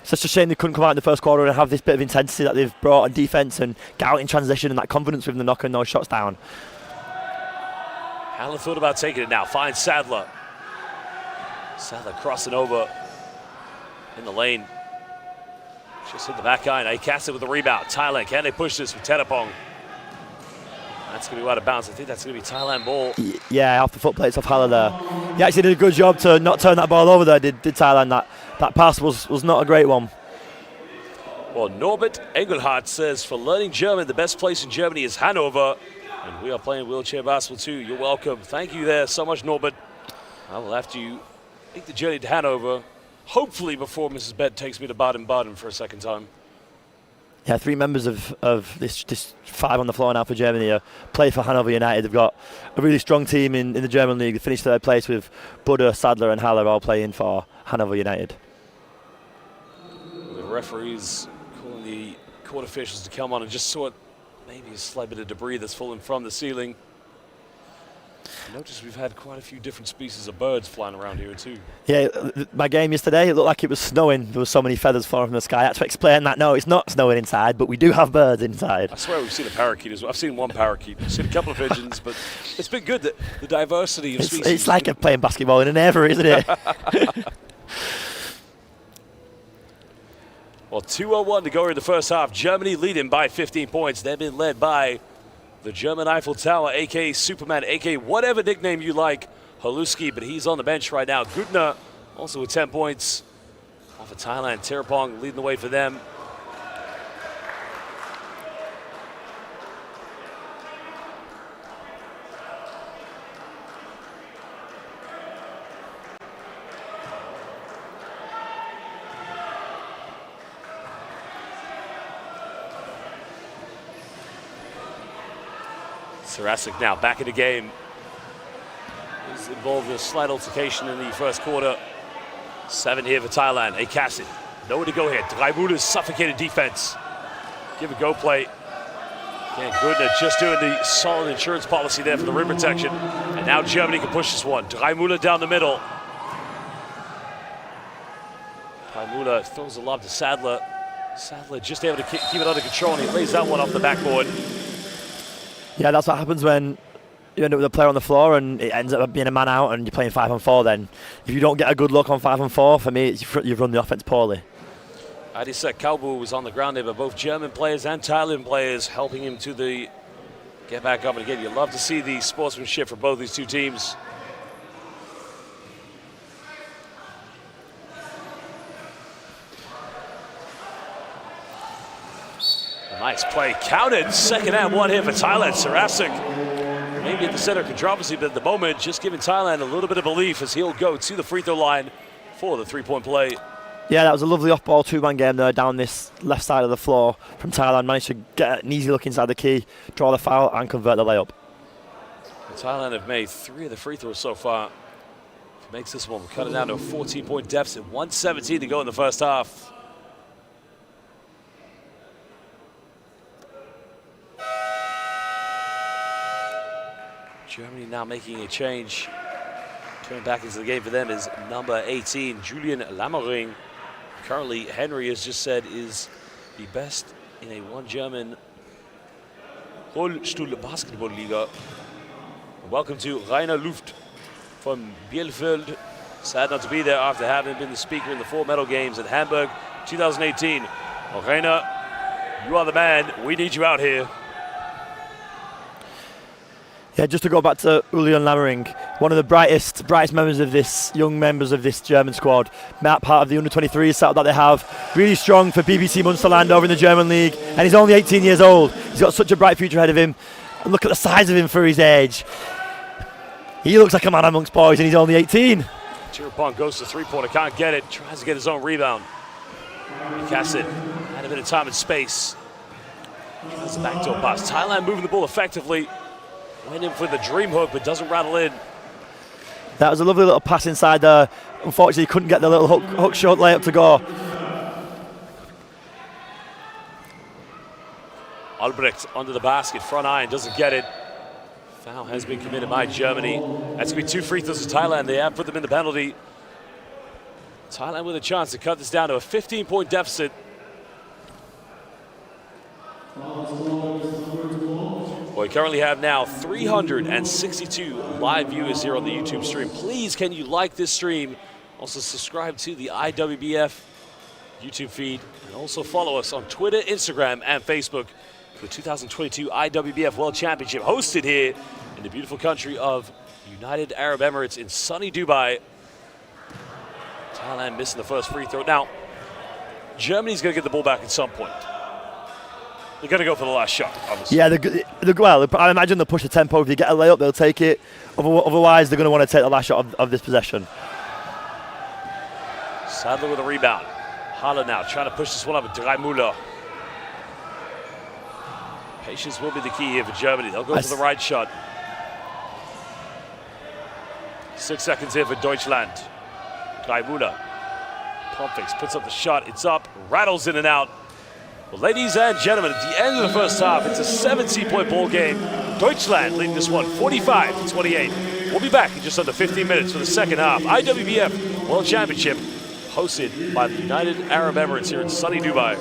It's just a shame they couldn't come out in the first quarter and have this bit of intensity that they've brought on defense and get out in transition and that confidence with them knocking those shots down. Haller thought about taking it now. Finds Sadler. Sadler crossing over in the lane. Just hit the back iron. Aikasa with the rebound. Thailand, can they push this with Tedapong? That's going to be out of bounds. I think that's going to be Thailand ball. Yeah, off the foot plates of Haller there. He actually did a good job to not turn that ball over there, did Thailand. That pass was not a great one. Well, Norbert Engelhardt says, for learning German, the best place in Germany is Hanover. And we are playing wheelchair basketball too. You're welcome. Thank you there so much, Norbert. I will have to make the journey to Hanover, hopefully before Mrs. Bed takes me to Baden-Baden for a second time. Yeah, 3 members of this 5 on the floor now for Germany play for Hanover United. They've got a really strong team in the German league. They finished 3rd place with Budde, Sadler and Haller all playing for Hanover United. The referees calling the court officials to come on and just sort maybe a slight bit of debris that's fallen from the ceiling. Notice we've had quite a few different species of birds flying around here too. Yeah, my game yesterday, it looked like it was snowing. There were so many feathers falling from the sky. I had to explain that, no, it's not snowing inside, but we do have birds inside. I swear we've seen a parakeet as well. I've seen one parakeet. I've seen a couple of pigeons, but it's been good, the diversity of species. It's like playing basketball in an ever, isn't it? Well, 2:01 to go in the first half. Germany leading by 15 points. They've been led by the German Eiffel Tower, a.k.a. Superman, a.k.a. whatever nickname you like, Haluski, but he's on the bench right now. Gutner also with 10 points off of Thailand. Terapong leading the way for them. Sarasic now back in the game. He's involved in a slight altercation in the first quarter. 7 here for Thailand. Aikasa, nowhere to go here. Dreimula's suffocated defense. Give a go play. Again, Gutner just doing the solid insurance policy there for the rim protection. And now Germany can push this one. Dreimula down the middle. Dreimula throws a lob to Sadler. Sadler just able to keep it under control, and he lays that one off the backboard. Yeah, that's what happens when you end up with a player on the floor and it ends up being a man out and you're playing 5-on-4 then. If you don't get a good look on 5-on-4, for me, you've run the offense poorly. Adisa Kaubu was on the ground there, but both German players and Thailand players helping him to the get back up. And again, you love to see the sportsmanship for both these two teams. Nice play, counted. Second and 1 here for Thailand. Sarasic, maybe at the center of controversy, but at the moment, just giving Thailand a little bit of belief as he'll go to the free throw line for the 3-point play. Yeah, that was a lovely off-ball 2-man game there down this left side of the floor from Thailand. Managed to get an easy look inside the key, draw the foul, and convert the layup. Thailand have made 3 of the free throws so far. If it makes this one, we'll cut it down to a 14-point deficit. 1:17 to go in the first half. Germany now making a change. Turning back into the game for them is number 18, Julian Lammering. Currently, Henry has just said is the best in a one German Rollstuhl Basketball Liga. Welcome to Rainer Luft from Bielefeld. Sad not to be there after having been the speaker in the 4 medal games at Hamburg 2018. Well, Rainer, you are the man. We need you out here. Yeah, just to go back to Julian Lammering, one of the brightest members of this, young members of this German squad. Part of the under-23 setup that they have. Really strong for BBC Munsterland over in the German league. And he's only 18 years old. He's got such a bright future ahead of him. And look at the size of him for his age. He looks like a man amongst boys and he's only 18. Chirapong goes to three-pointer, can't get it. Tries to get his own rebound. Cassidy had a bit of time and space. Tries the backdoor pass. Thailand moving the ball effectively. Went in for the dream hook, but doesn't rattle in. That was a lovely little pass inside there. Unfortunately, couldn't get the little hook shot layup to go. Albrecht under the basket, front iron, doesn't get it. Foul has been committed by Germany. That's going to be 2 free throws to Thailand. They have put them in the penalty. Thailand with a chance to cut this down to a 15-point deficit. We currently have now 362 live viewers here on the YouTube stream. Please, can you like this stream Also subscribe to the IWBF YouTube feed, and also follow us on Twitter, Instagram, and Facebook for the 2022 IWBF World Championship, hosted here in the beautiful country of United Arab Emirates in sunny Dubai. Thailand missing the first free throw. Now, Germany's going to get the ball back at some point. They're going to go for the last shot, obviously. Yeah, well, I imagine they'll push the tempo. If you get a layup, they'll take it. Otherwise, they're going to want to take the last shot of this possession. Sadler with a rebound. Haller now trying to push this one up with Dreimüller. Patience will be the key here for Germany. They'll go for the right shot. 6 seconds here for Deutschland. Dreimüller. Pump fakes, puts up the shot. It's up, rattles in and out. Well, ladies and gentlemen, at the end of the first half, it's a 17-point ball game. Deutschland leading this one 45-28. We'll be back in just under 15 minutes for the second half. IWBF World Championship, hosted by the United Arab Emirates here in sunny Dubai.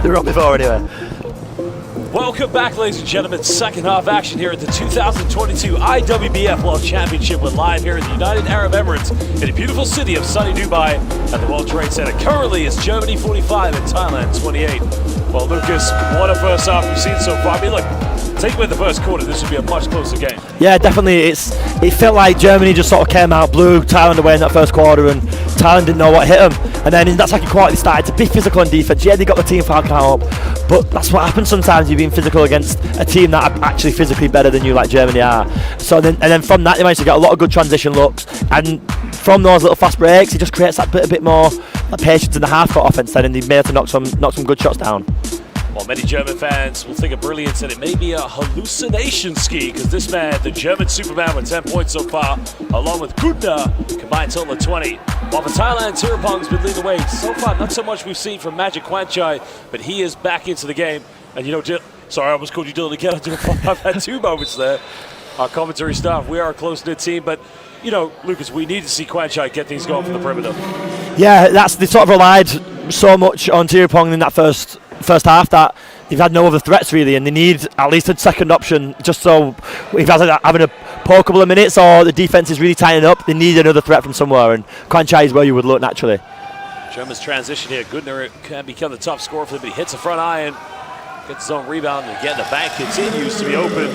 they were on before anyway. Welcome back, ladies and gentlemen. Second half action here at the 2022 IWBF World Championship. We're live here in the United Arab Emirates in the beautiful city of sunny Dubai at the World Trade Center. Currently, it's Germany 45 and Thailand 28. Well, Lucas, what a first half we've seen so far. I mean, look, take away the first quarter, this would be a much closer game. Yeah, definitely. It felt like Germany just sort of came out, blew Thailand away in that first quarter, and Thailand didn't know what hit them. And then in that second quarter, they started to be physical on defense. Yeah, they got the team foul count up, but that's what happens sometimes. You're being physical against a team that are actually physically better than you, like Germany are. So then from that, they managed to get a lot of good transition looks, and from those little fast breaks, it just creates that a bit more like patience in the half-court offense. Then, and they've been able to knock some good shots down. Well, many German fans will think of brilliance, and it may be a hallucination ski, because this man, the German Superman, with 10 points so far, along with Gudna, combined total of 20. While for Thailand, Tirapong's been leading the way. So far, not so much we've seen from Magic Kwanchai, but he is back into the game. And you know, sorry, I almost called you Dylan again. I've had two moments there. Our commentary staff, we are a close-knit team, but you know, Lucas, we need to see Kwanchai get things going from the perimeter. Yeah, they sort of relied so much on Tirapong in that first half that they've had no other threats really, and they need at least a second option, just so if having a poor couple of minutes or the defense is really tightening up, they need another threat from somewhere, and Kwanchai is where you would look naturally. Germans transition here. Gudner can become the top scorer for them, but he hits a front iron, gets his own rebound, and again the bank continues to be open.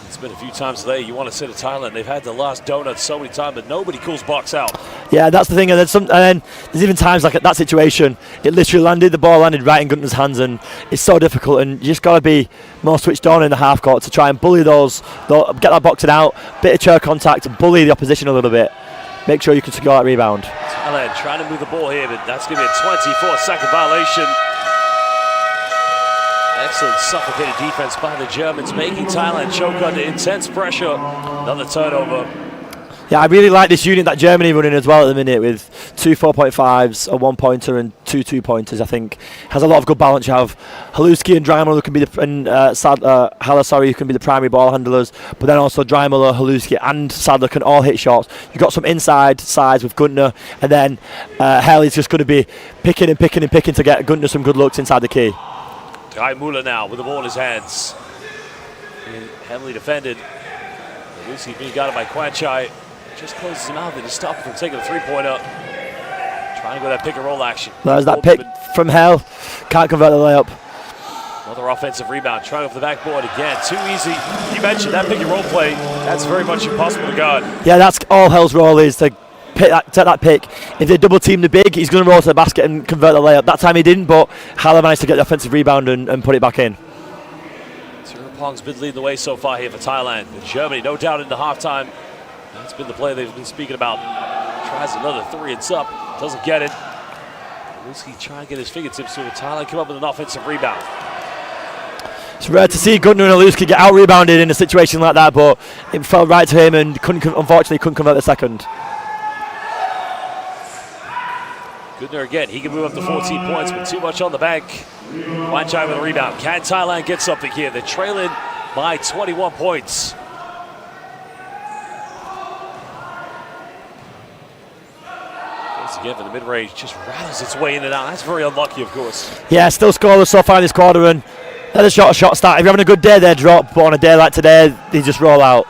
It's been a few times today. You want to say to Thailand, they've had the last donut so many times, but nobody calls box out. Yeah, that's the thing. And then there's even times like at that situation, the ball landed right in Gunter's hands, and it's so difficult. And you just got to be more switched on in the half court to try and bully those, get that boxing out, bit of chair contact, and bully the opposition a little bit. Make sure you can secure that rebound. Thailand trying to move the ball here, but that's going to be a 24-second violation. Excellent suffocated defense by the Germans, making Thailand choke under intense pressure. Another turnover. Yeah, I really like this unit that Germany running as well at the minute, with 2 4.5s, a 1-pointer, and 2 2-pointers. I think has a lot of good balance. You have Haluski and Dreimuller who can be who can be the primary ball handlers, but then also Dreimuller, Haluski, and Sadler can all hit shots. You've got some inside sides with Guntner, and then Hell is just going to be picking to get Guntner some good looks inside the key. Guy Muller now with the ball in his hands. Being heavily defended. Lucy being guarded by Kwanchai. Just closes him out and just stopped him from taking a three-pointer. Trying to go that pick and roll action. There's that pick from Hell. Can't convert the layup. Another offensive rebound. Trying off the backboard again. Too easy. You mentioned that pick and roll play. That's very much impossible to guard. Yeah, that's all Hell's role is to take that pick. If they double team the big, he's going to roll to the basket and convert the layup. That time he didn't, but Haller managed to get the offensive rebound and put it back in. Tirapong's been leading the way so far here for Thailand. And Germany, no doubt, into halftime. That's been the play they've been speaking about. Tries another three, it's up. Doesn't get it. Lucy trying to get his fingertips to it. Thailand come up with an offensive rebound. It's rare to see Gudner and Aluski get out-rebounded in a situation like that, but it fell right to him and unfortunately couldn't convert the second. Gudner again, he can move up to 14 points, but too much on the bank. Kwanchai with a rebound. Can Thailand get something here? They're trailing by 21 points. Goes again for the mid-range, just rattles its way in and out. That's very unlucky, of course. Yeah, still scoreless so far in this quarter, and let a shot start. If you're having a good day, they drop, but on a day like today, they just roll out.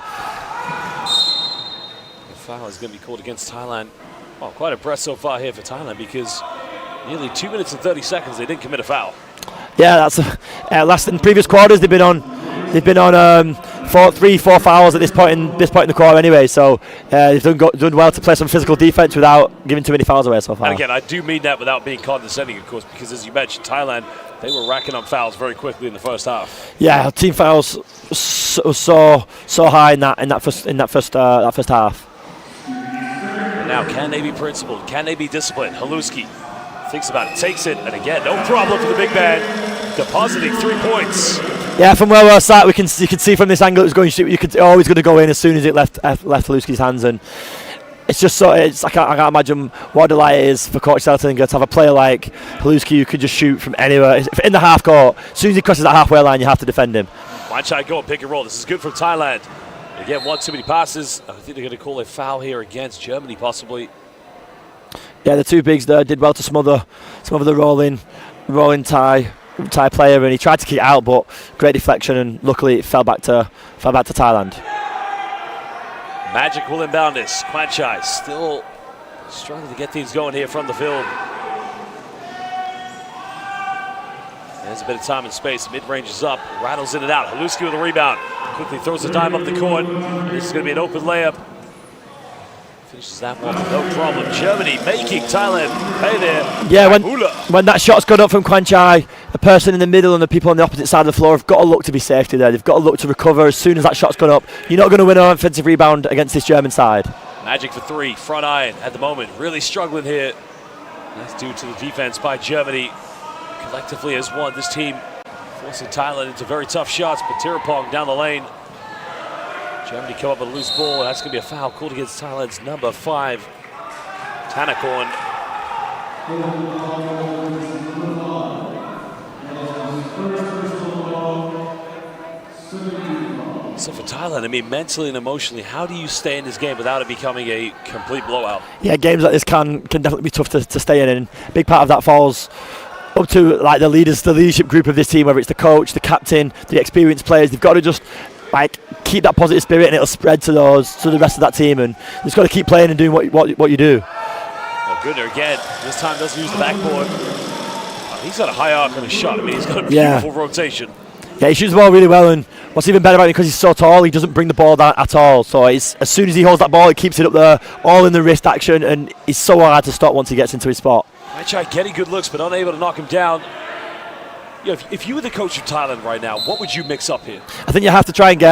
The foul is going to be called against Thailand. Oh, quite a breath so far here for Thailand, because nearly 2 minutes and 30 seconds they didn't commit a foul. Yeah, that's last in previous quarters they've been on 3-4 fouls at this point in the quarter anyway. So they've done well to play some physical defense without giving too many fouls away so far. And again, I do mean that without being condescending, of course, because as you mentioned, Thailand, they were racking up fouls very quickly in the first half. Yeah, team fouls so high in that first half. Now, can they be principled? Can they be disciplined? Haluski thinks about it, takes it, and again, no problem for the big man, depositing 3 points. Yeah, from where we're sat, you can see from this angle it was going. Always going to go in as soon as it left Haluski's hands, and it's just so. I can't imagine what a delight it is for Coach Seltinger to have a player like Haluski who could just shoot from anywhere in the half court. As soon as he crosses that halfway line, you have to defend him. Kwanchai go and pick and roll. This is good from Thailand. Again, one too many passes. I think they're going to call a foul here against Germany, possibly. Yeah, the two bigs there did well to smother the rolling Thai player, and he tried to kick it out, but great deflection, and luckily it fell back to Thailand. Magic will inbound this. Kwanchai still struggling to get things going here from the field. There's a bit of time and space. Mid-range is up. Rattles in and out. Haluski with a rebound. Quickly throws a dime up the court. This is going to be an open layup. Finishes that one, no problem. Germany making Thailand pay there. Yeah, when that shot's gone up from Kwanchai, the person in the middle and the people on the opposite side of the floor have got to look to be safety there. They've got to look to recover as soon as that shot's gone up. You're not going to win an offensive rebound against this German side. Magic for three, front iron at the moment. Really struggling here. That's due to the defense by Germany. Collectively as one, this team forcing Thailand into very tough shots, but Tirapong down the lane. Germany come up with a loose ball, and that's going to be a foul called against Thailand's number 5, Thanakorn. So for Thailand, I mean, mentally and emotionally, how do you stay in this game without it becoming a complete blowout? Yeah, games like this can definitely be tough to stay in, and a big part of that falls up to like the leadership group of this team, whether it's the coach, the captain, the experienced players. They've got to just like keep that positive spirit, and it'll spread to the rest of that team, and just got to keep playing and doing what you do. Well, Gunnar again. This time doesn't use the backboard. He's got a high arc on his shot. I mean, he's got a beautiful rotation. Yeah, he shoots the ball really well, and what's even better about him, because he's so tall, he doesn't bring the ball down at all. So as soon as he holds that ball, he keeps it up there, all in the wrist action, and it's so hard to stop once he gets into his spot. Kwanchai getting good looks, but unable to knock him down. You know, if you were the coach of Thailand right now, what would you mix up here? I think you have to try and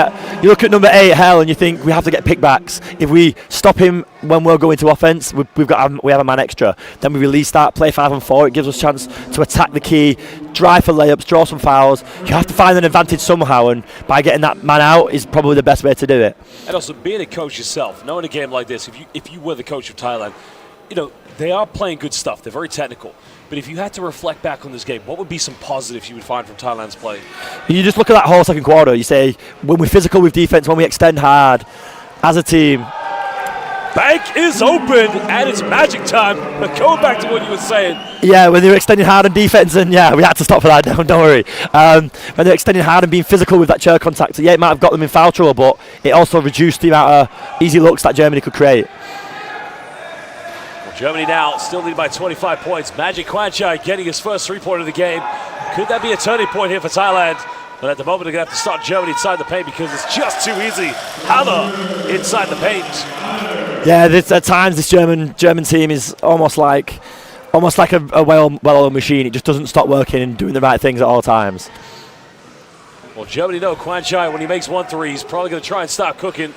you look at number 8, Hell, and you think we have to get pickbacks. If we stop him when we're going to offense, we have a man extra. Then we release that, play 5 on 4. It gives us a chance to attack the key, drive for layups, draw some fouls. You have to find an advantage somehow, and by getting that man out is probably the best way to do it. And also, being a coach yourself, knowing a game like this, if you were the coach of Thailand, you know, they are playing good stuff. They're very technical. But if you had to reflect back on this game, what would be some positives you would find from Thailand's play? You just look at that whole second quarter. You say, when we're physical with defense, when we extend hard as a team. Bank is open, and it's magic time. But going back to what you were saying. Yeah, when they were extending hard on defense, and yeah, we had to stop for that. Don't worry. When they're extending hard and being physical with that chair contact, yeah, it might have got them in foul trouble, but it also reduced the amount of easy looks that Germany could create. Germany now still leading by 25 points. Magic Kwanchai getting his first 3-pointer of the game. Could that be a turning point here for Thailand? But at the moment, they're going to have to start Germany inside the paint because it's just too easy. Haller inside the paint. Yeah, at times this German team is almost like a well-oiled machine. It just doesn't stop working and doing the right things at all times. Well, Germany know Kwanchai, when he makes 1 3, he's probably going to try and start cooking.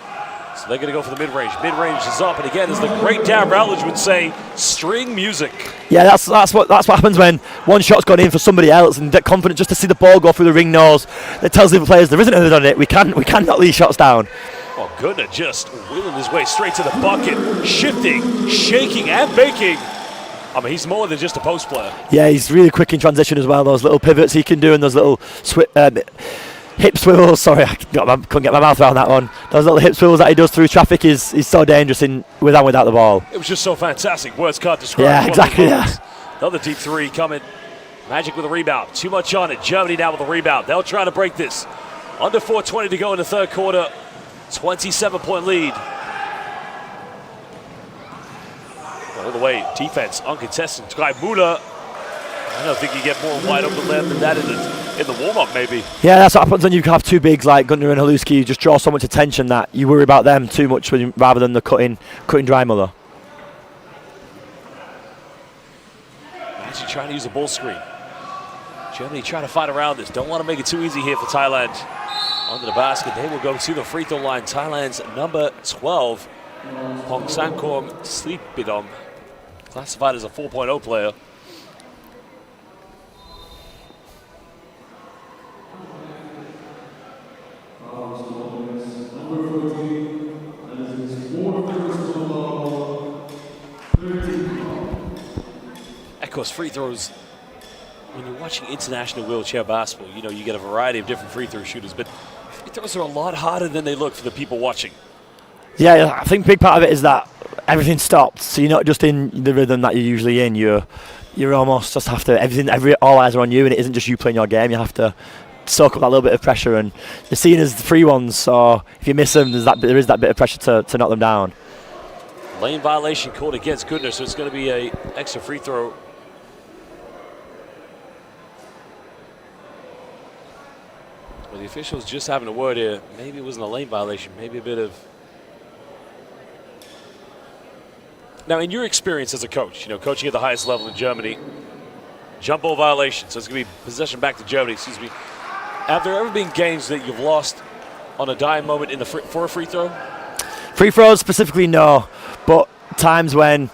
So they're going to go for the mid-range. Mid-range is up, and again, as the great Dan Rowledge would say, string music. Yeah, that's what happens when one shot's gone in for somebody else, and they're confident just to see the ball go through the ring nose. That tells the players there isn't anything on it. We cannot leave shots down. Oh, Gunnar just wheeling his way straight to the bucket, shifting, shaking, and baking. I mean, he's more than just a post player. Yeah, he's really quick in transition as well. Those little pivots he can do, and those little hip swivels. Sorry, I couldn't get my mouth around that one. Those little hip swivels that he does through traffic is so dangerous with and without the ball. It was just so fantastic. Words can't describe. Yeah, exactly. Yeah. Another deep 3 coming. Magic with a rebound. Too much on it. Germany now with a rebound. They'll try to break this. Under 4:20 to go in the third quarter. 27-point lead. All the way. Defense uncontested. Guy Muda. I don't think you get more wide open layup than that in the warm-up, maybe. Yeah, that's what happens when you have two bigs like Gunnar and Haluski. You just draw so much attention that you worry about them too much rather than the cutting dry Muller. Actually trying to use a ball screen. Germany trying to fight around this. Don't want to make it too easy here for Thailand. Under the basket, they will go to the free throw line. Thailand's number 12, Pongsakorn Sleepidom, classified as a 4.0 player. Of course, free throws, when you're watching international wheelchair basketball, you know, you get a variety of different free throw shooters, but free throws are a lot harder than they look for the people watching. Yeah, I think a big part of it is that everything stopped. So you're not just in the rhythm that you're usually in. You're almost just have to all eyes are on you, and it isn't just you playing your game. You have to soak up that little bit of pressure, and you're seen as the free ones. So if you miss them, there is that bit of pressure to knock them down. Lane violation called against Goodner, so it's going to be a extra free throw. Well, the officials just having a word here. Maybe it wasn't a lane violation. Maybe a bit of. Now, in your experience as a coach, coaching at the highest level in Germany, jump ball violation, so it's going to be possession back to Germany, excuse me. Have there ever been games that you've lost on a dying moment for a free throw? Free throws specifically, no. But times when,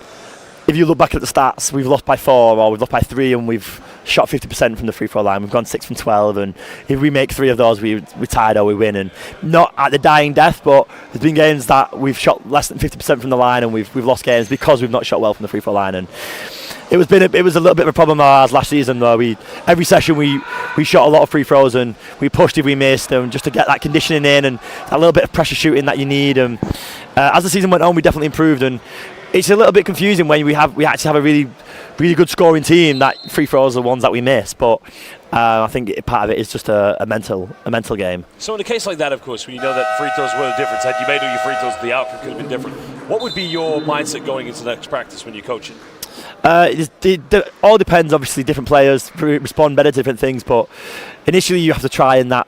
if you look back at the stats, we've lost by 4 or we've lost by 3 and we've shot 50% from the free throw line. We've gone 6 from 12, and if we make 3 of those, we tied or we win. And not at the dying death, but there's been games that we've shot less than 50% from the line, and we've lost games because we've not shot well from the free throw line. And it was a little bit of a problem of ours last season, though. Every session we shot a lot of free throws, and we pushed if we missed, and just to get that conditioning in and that little bit of pressure shooting that you need. And as the season went on, we definitely improved. And it's a little bit confusing when we actually have a really good scoring team that free throws are the ones that we miss. But I think part of it is just a mental game. So in a case like that, of course, when you know that free throws were the difference, had you made all your free throws, the outcome could have been different. What would be your mindset going into the next practice when you're coaching? It all depends. Obviously, different players respond better to different things. But initially, you have to try in that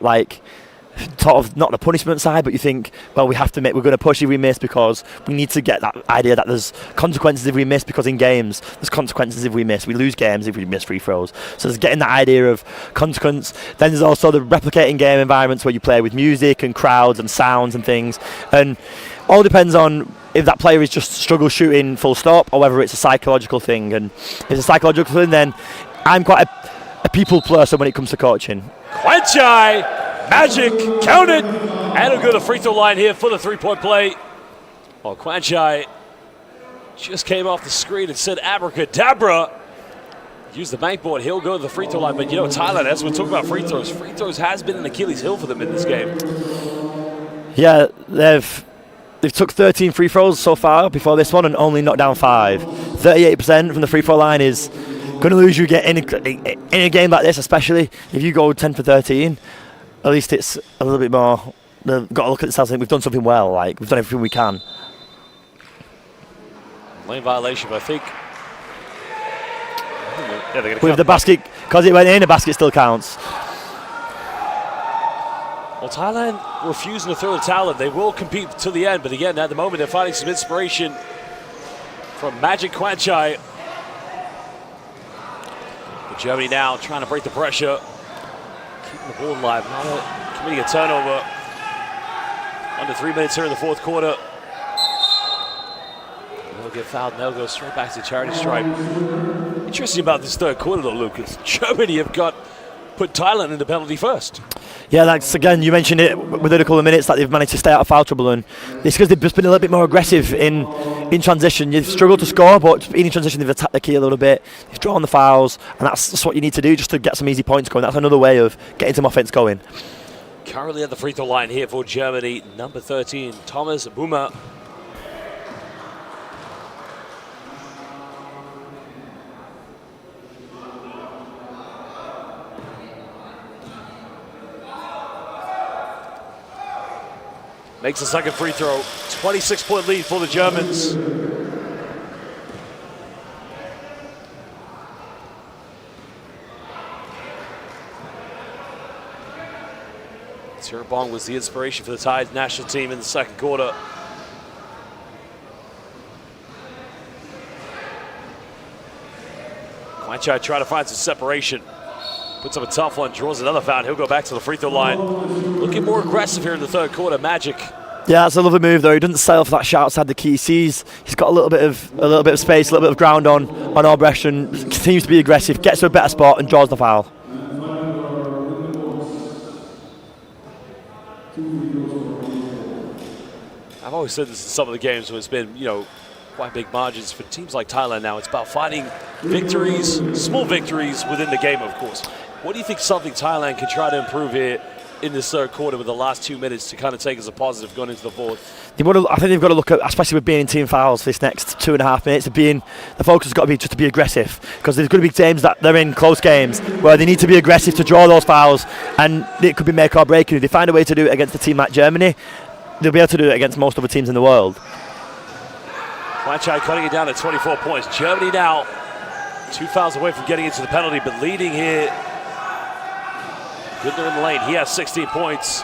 sort of not the punishment side, but you think, well, we're going to push if we miss because we need to get that idea that there's consequences if we miss, because in games there's consequences if we miss. We lose games if we miss free throws. So there's getting that idea of consequence. Then there's also the replicating game environments where you play with music and crowds and sounds and things. And all depends on if that player is just struggle shooting full stop or whether it's a psychological thing. And if it's a psychological thing, then I'm quite a people person when it comes to coaching. Quanchai! Magic, count it, and he'll go to the free throw line here for the three-point play. Well, Quanchai just came off the screen and said abracadabra. Use the backboard, he'll go to the free throw line. But Thailand, as we're talking about free throws has been an Achilles heel for them in this game. Yeah, they've took 13 free throws so far before this one and only knocked down 5. 38% from the free throw line is going to lose you in a game like this, especially if you go 10 for 13. At least it's a little bit more. They've got to look at themselves and think we've done something well. We've done everything we can. Lane violation, but I think. Yeah, they're going to with the basket, because it went in, the basket still counts. Well, Thailand refusing to throw the towel in. They will compete to the end, but again, at the moment, they're finding some inspiration from Magic Quanchai. But Germany now trying to break the pressure. Keeping the ball alive, not committing a turnover. Under 3 minutes here in the fourth quarter. They'll get fouled and they'll go straight back to the charity stripe. Interesting about this third quarter though, Lucas. Germany have put Thailand in the penalty first. Yeah, that's again, you mentioned it within a couple of minutes that they've managed to stay out of foul trouble, and it's because they've just been a little bit more aggressive in transition. You've struggled to score, but in transition they've attacked the key a little bit. They've drawn the fouls, and that's what you need to do just to get some easy points going. That's another way of getting some offense going. Currently at the free throw line here for Germany, number 13, Thomas Boomer. Makes the second free throw. 26-point lead for the Germans. Tirabong was the inspiration for the Thai national team in the second quarter. Quanchai trying to find some separation. Puts up a tough one, draws another foul. He'll go back to the free throw line. Looking more aggressive here in the third quarter, Magic. Yeah, that's a lovely move though. He doesn't settle for that shot outside the key. He's got a little bit of space, a little bit of ground on Albrecht, and continues to be aggressive. Gets to a better spot and draws the foul. I've always said this in some of the games when it's been, quite big margins for teams like Thailand now. It's about finding victories, small victories within the game, of course. What do you think something Thailand can try to improve here in this third quarter with the last 2 minutes to kind of take as a positive going into the fourth. I think they've got to look at, especially with being in team fouls for this next 2.5 minutes, the focus has got to be just to be aggressive, because there's going to be games that they're in, close games, where they need to be aggressive to draw those fouls, and it could be make or break. If they find a way to do it against a team like Germany, they'll be able to do it against most other teams in the world. Kwanchai cutting it down to 24 points. Germany now 2 fouls away from getting into the penalty, but leading here. Goodner in the lane. He has 16 points.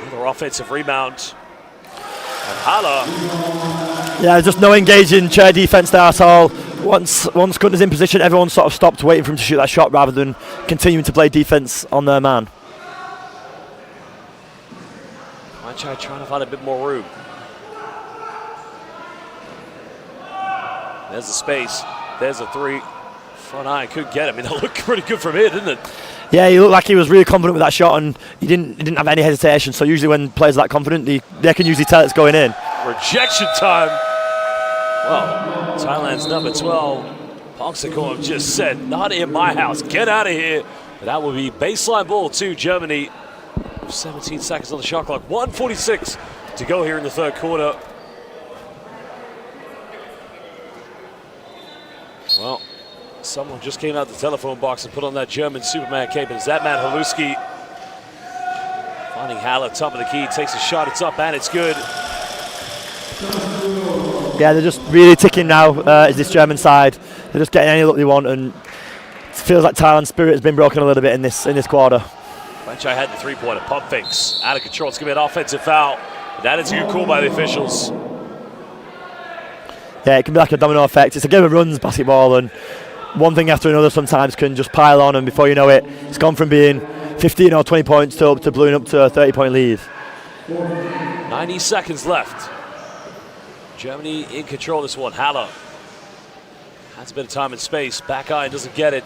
Another offensive rebound. And Hala. Yeah, just no engaging chair defense there at all. Once Goodner's in position, everyone sort of stopped waiting for him to shoot that shot rather than continuing to play defense on their man. Kwanchai trying to find a bit more room. There's the space. There's a three. Front eye could get him. It looked pretty good from here, didn't it? Yeah, he looked like he was really confident with that shot, and he didn't have any hesitation. So usually when players are that confident, they can usually tell it's going in. Rejection time. Well, Thailand's number 12, Pongsakorn, just said, not in my house. Get out of here. And that will be baseline ball to Germany. 17 seconds on the shot clock. 1:46 to go here in the third quarter. Well, someone just came out the telephone box and put on that German Superman cape, and it's that man Haluski. Finding Haller, top of the key, takes a shot, it's up and it's good. Yeah, they're just really ticking now, is this German side. They're just getting any look they want, and it feels like Thailand's spirit has been broken a little bit in this quarter. Kwanchai had the three-pointer, pump fakes, out of control. It's going to be an offensive foul. That is a good call by the officials. Yeah, it can be like a domino effect. It's a game of runs, basketball, and one thing after another sometimes can just pile on, and before you know it, it's gone from being 15 or 20 points to blowing up to a 30-point lead. 90 seconds left. Germany in control of this one. Haller has a bit of time and space. Back iron doesn't get it.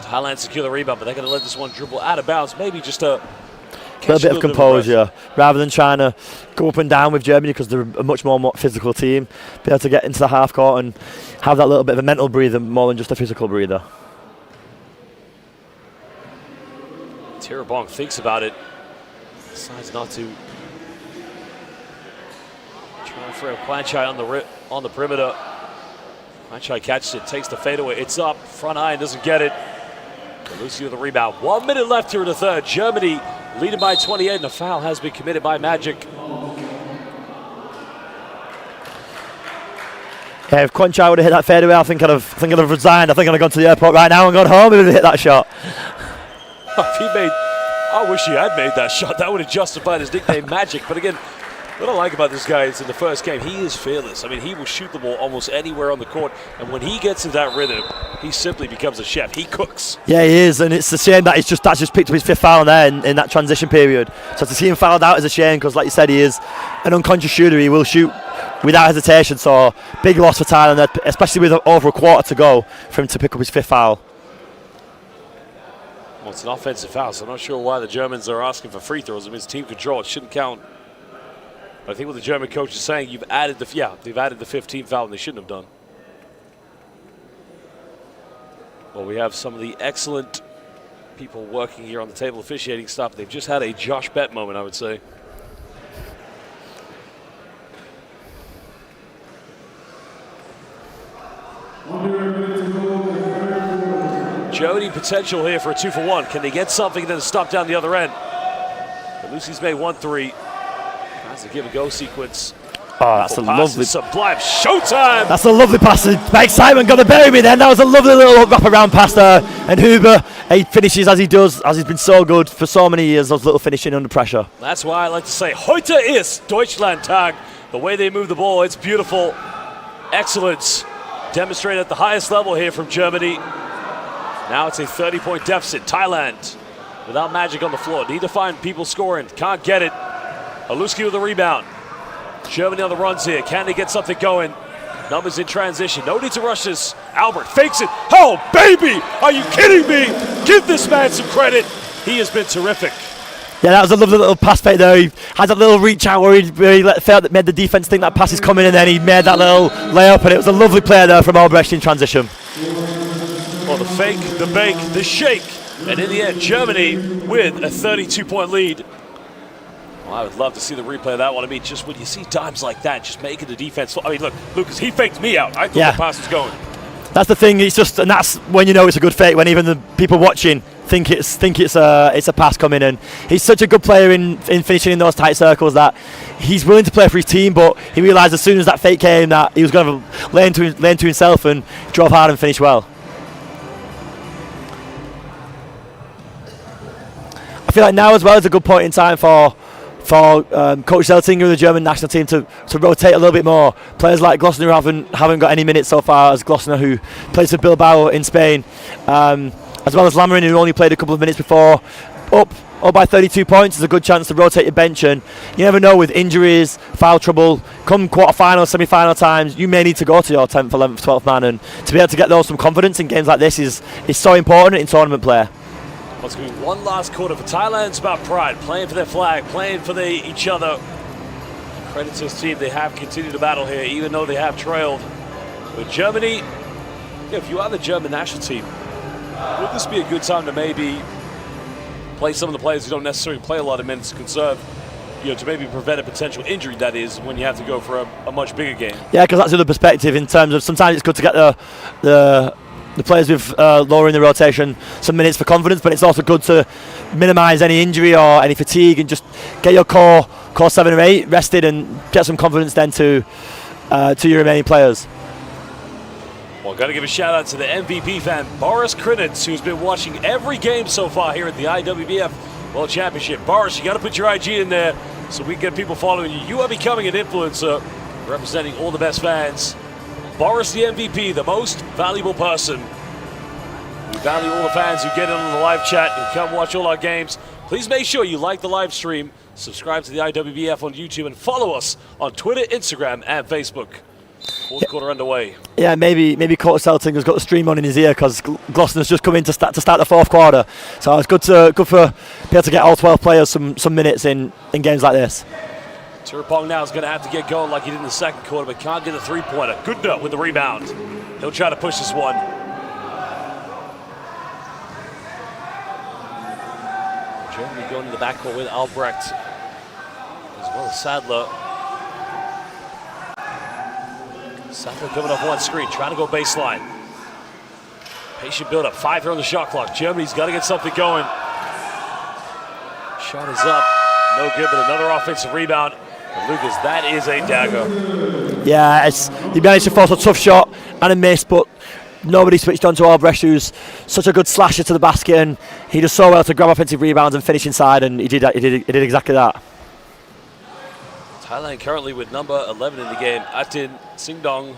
Thailand secure the rebound, but they're going to let this one dribble out of bounds. Maybe just a little bit of composure, rather than trying to go up and down with Germany, because they're a much more physical team. Be able to get into the half court and have that little bit of a mental breather more than just a physical breather. Tirabong thinks about it. Decides not to. Trying for Kwanchai on the perimeter. Kwanchai catches it, takes the fadeaway. It's up. Front iron doesn't get it. Lucy with the rebound. 1 minute left here in the third. Germany leading by 28, and a foul has been committed by Magic. Yeah, if Kwanchai would have hit that fadeaway, I think I'd have resigned. I think I'd have gone to the airport right now and gone home if he hit that shot. I wish he had made that shot. That would have justified his nickname Magic. But again, what I like about this guy is in the first game, he is fearless. I mean, he will shoot the ball almost anywhere on the court. And when he gets in that rhythm, he simply becomes a chef. He cooks. Yeah, he is. And it's a shame that that's just picked up his fifth foul there in that transition period. So to see him fouled out is a shame, because like you said, he is an unconscious shooter. He will shoot without hesitation. So big loss for Thailand, especially with over a quarter to go, for him to pick up his fifth foul. Well, it's an offensive foul, so I'm not sure why the Germans are asking for free throws. I mean, it's team control. It shouldn't count. But I think what the German coach is saying, they've added the 15th foul, and they shouldn't have done. Well, we have some of the excellent people working here on the table officiating stuff. They've just had a Josh Bett moment, I would say. Germany potential here for a 2-for-1. Can they get something and then stop down the other end? But Lucy's made 1-3. That's a give-and-go sequence. Oh, that's a lovely... Sublime showtime! That's a lovely pass. Mike Simon got to bury me then. That was a lovely little wrap-around pass there. And Huber, he finishes as he does, as he's been so good for so many years, those little finishing under pressure. That's why I like to say, heute ist Deutschlandtag. The way they move the ball, it's beautiful. Excellence demonstrated at the highest level here from Germany. Now it's a 30-point deficit. Thailand, without Magic on the floor. Need to find people scoring. Can't get it. Haluski with the rebound. Germany on the runs here. Can they get something going? Numbers in transition. No need to rush this. Albert fakes it. Oh, baby! Are you kidding me? Give this man some credit. He has been terrific. Yeah, that was a lovely little pass fake there. He had that little reach out where he felt that made the defense think that pass is coming, and then he made that little layup, and it was a lovely play there from Albrecht in transition. Well, the fake, the bake, the shake. And in the end, Germany with a 32-point lead. Well, I would love to see the replay of that one. I mean, just when you see dimes like that, just making the defense. I mean, look, Lucas, he faked me out. I thought the pass was going. That's the thing. It's just, and that's when you know it's a good fake, when even the people watching think it's a pass coming in. He's such a good player in finishing in those tight circles that he's willing to play for his team, but he realised as soon as that fake came that he was going to lay into himself and drove hard and finish well. I feel like now as well is a good point in time for Coach Zeltinger and the German national team to rotate a little bit more. Players like Glossner haven't got any minutes so far, as Glossner, who plays for Bilbao in Spain, as well as Lammering, who only played a couple of minutes before. Up by 32 points is a good chance to rotate your bench, and you never know with injuries, foul trouble, come quarter-final, semi-final times, you may need to go to your 10th, 11th, 12th man, and to be able to get those some confidence in games like this is so important in tournament play. Well, it's going to be one last quarter for Thailand. It's about pride, playing for their flag, playing for each other. Credit to this team, they have continued to battle here, even though they have trailed. With Germany, if you are the German national team, would this be a good time to maybe play some of the players who don't necessarily play a lot of minutes to conserve, to maybe prevent a potential injury, that is, when you have to go for a much bigger game? Yeah, because that's the other perspective in terms of sometimes it's good to get the players with lowering the rotation some minutes for confidence, but it's also good to minimise any injury or any fatigue and just get your core 7 or 8 rested and get some confidence then to your remaining players. Well, got to give a shout out to the MVP fan, Boris Krinitz, who's been watching every game so far here at the IWBF World Championship. Boris, you got to put your IG in there so we can get people following you. You are becoming an influencer, representing all the best fans. Boris, the MVP, the most valuable person. We value all the fans who get in on the live chat and come watch all our games. Please make sure you like the live stream, subscribe to the IWBF on YouTube, and follow us on Twitter, Instagram, and Facebook. Fourth quarter underway. Yeah, maybe Coach Selting has got the stream on in his ear because Glossner's just come in to start the fourth quarter. So it's good for be able to get all 12 players some minutes in games like this. Turpong now is going to have to get going like he did in the second quarter, but can't get a three-pointer. Good note with the rebound. He'll try to push this one. Germany going to the backcourt with Albrecht, as well as Sadler. Sadler coming off one screen, trying to go baseline. Patient build-up, 5 here on the shot clock. Germany's got to get something going. Shot is up, no good, but another offensive rebound. And Lucas, that is a dagger. Yeah, he managed to force a tough shot and a miss, but nobody switched on to Albrecht, who's such a good slasher to the basket, and he does so well to grab offensive rebounds and finish inside, and he did exactly that. Thailand currently with number 11 in the game, Atin Singdong.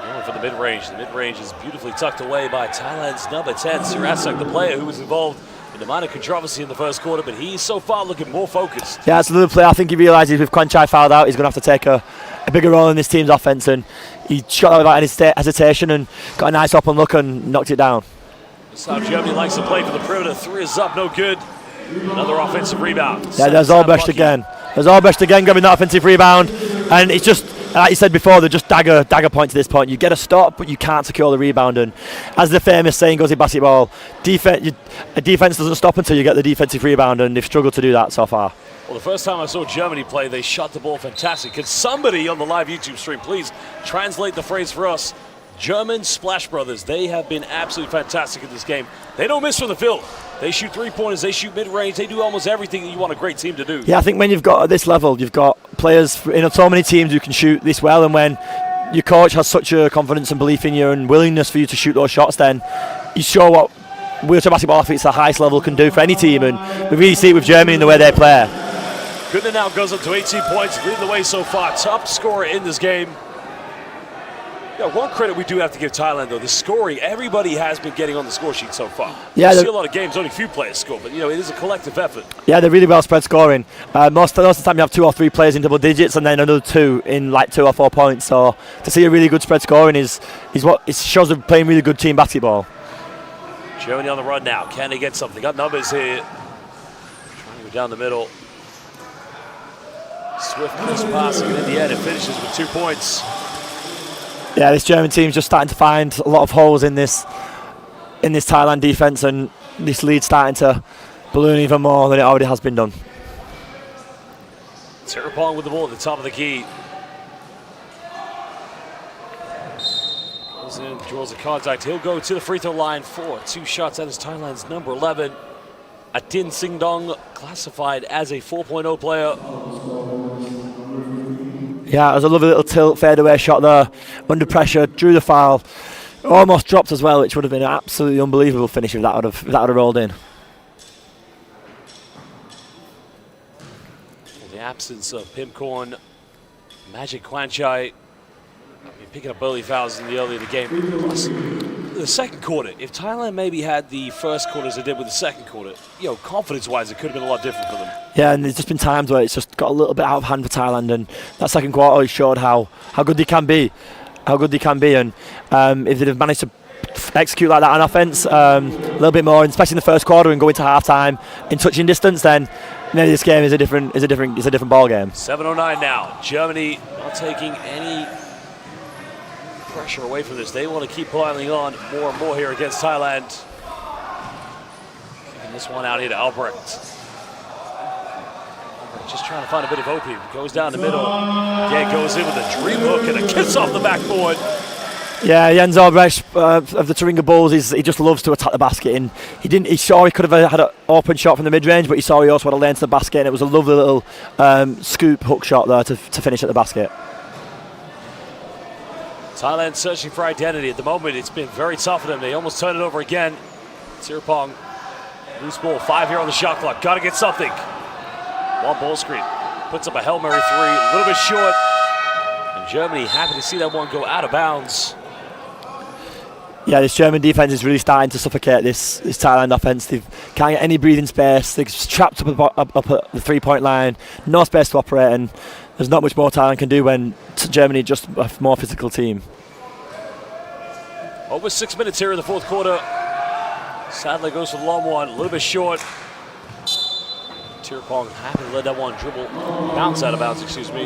Going for the mid-range. The mid-range is beautifully tucked away by Thailand's number 10, Sirasak, the player who was involved in the minor controversy in the first quarter, but he's so far looking more focused. Yeah, it's another player. I think he realises with Kwanchai fouled out, he's going to have to take a bigger role in this team's offence, and he shot that without any hesitation and got a nice open look and knocked it down. That's how Germany likes to play for the perimeter. 3 is up, no good. Another offensive rebound. Yeah, there's Albrecht again. There's Albrecht again grabbing that offensive rebound, and it's just, like you said before, they're just dagger point to this point. You get a stop, but you can't secure the rebound. And as the famous saying goes in basketball, a defense doesn't stop until you get the defensive rebound, and they've struggled to do that so far. Well, the first time I saw Germany play, they shot the ball fantastic. Can somebody on the live YouTube stream please translate the phrase for us? German Splash Brothers, they have been absolutely fantastic in this game. They don't miss from the field. They shoot 3-pointers, they shoot mid-range, they do almost everything that you want a great team to do. Yeah, I think when you've got at this level, you've got players in so many teams who can shoot this well, and when your coach has such a confidence and belief in you and willingness for you to shoot those shots, then you show what wheelchair basketball athletes at the highest level can do for any team, and we really see it with Germany in the way they play. Goodman now goes up to 18 points, leading the way so far, top scorer in this game. Yeah, one credit we do have to give Thailand, though, the scoring, everybody has been getting on the score sheet so far. Yeah, you see a lot of games, only a few players score, but, it is a collective effort. Yeah, they're really well spread scoring. Most of the time you have 2 or 3 players in double digits and then another 2 in like 2 or 4 points. So to see a really good spread scoring is what it shows they're playing really good team basketball. Germany on the run now. Can they get something? Got numbers here. Trying to go down the middle. Swift crisp passing, and in the end it finishes with 2 points. Yeah, this German team's just starting to find a lot of holes in this Thailand defence, and this lead's starting to balloon even more than it already has been done. Tirapong with the ball at the top of the key. Goes in, draws a contact. He'll go to the free throw line for 2 shots. That is Thailand's number 11. Atin Singdong, classified as a 4.0 player. Yeah, it was a lovely little tilt fadeaway shot there, under pressure, drew the foul, almost dropped as well, which would have been an absolutely unbelievable finish if that would have rolled in. The absence of Pimkorn, Magic Kwanchai picking up early fouls in the early of the game. Plus, the second quarter, if Thailand maybe had the first quarter as they did with the second quarter, confidence-wise, it could have been a lot different for them. Yeah, and there's just been times where it's just got a little bit out of hand for Thailand, and that second quarter showed how good they can be. And if they'd have managed to execute like that on offense a little bit more, and especially in the first quarter, and go into half-time in touching distance, then maybe this game is a different ball game. 7:09 now. Germany not taking any pressure away from this. They want to keep piling on more and more here against Thailand. Kicking this one out here to Albrecht. Just trying to find a bit of opium. Goes down the middle. Yeah, goes in with a dream hook and a kiss off the backboard. Yeah, Jens Albrecht of the Thuringia Bulls, he just loves to attack the basket. And he saw he could have had an open shot from the mid-range, but he saw he also had a lane to the basket, and it was a lovely little scoop hook shot there to finish at the basket. Thailand searching for identity. At the moment, it's been very tough for them. They almost turn it over again. Tirapong, loose ball, 5 here on the shot clock. Got to get something. One ball screen. Puts up a Hail Mary 3, a little bit short. And Germany happy to see that one go out of bounds. Yeah, this German defence is really starting to suffocate this Thailand offence. They can't get any breathing space. They're trapped up at the three-point line. No space to operate, and there's not much more Thailand can do when Germany is just a more physical team. Over 6 minutes here in the fourth quarter. Sadler goes for the long one, a little bit short. Tirapong happy to let that one bounce out of bounds, excuse me.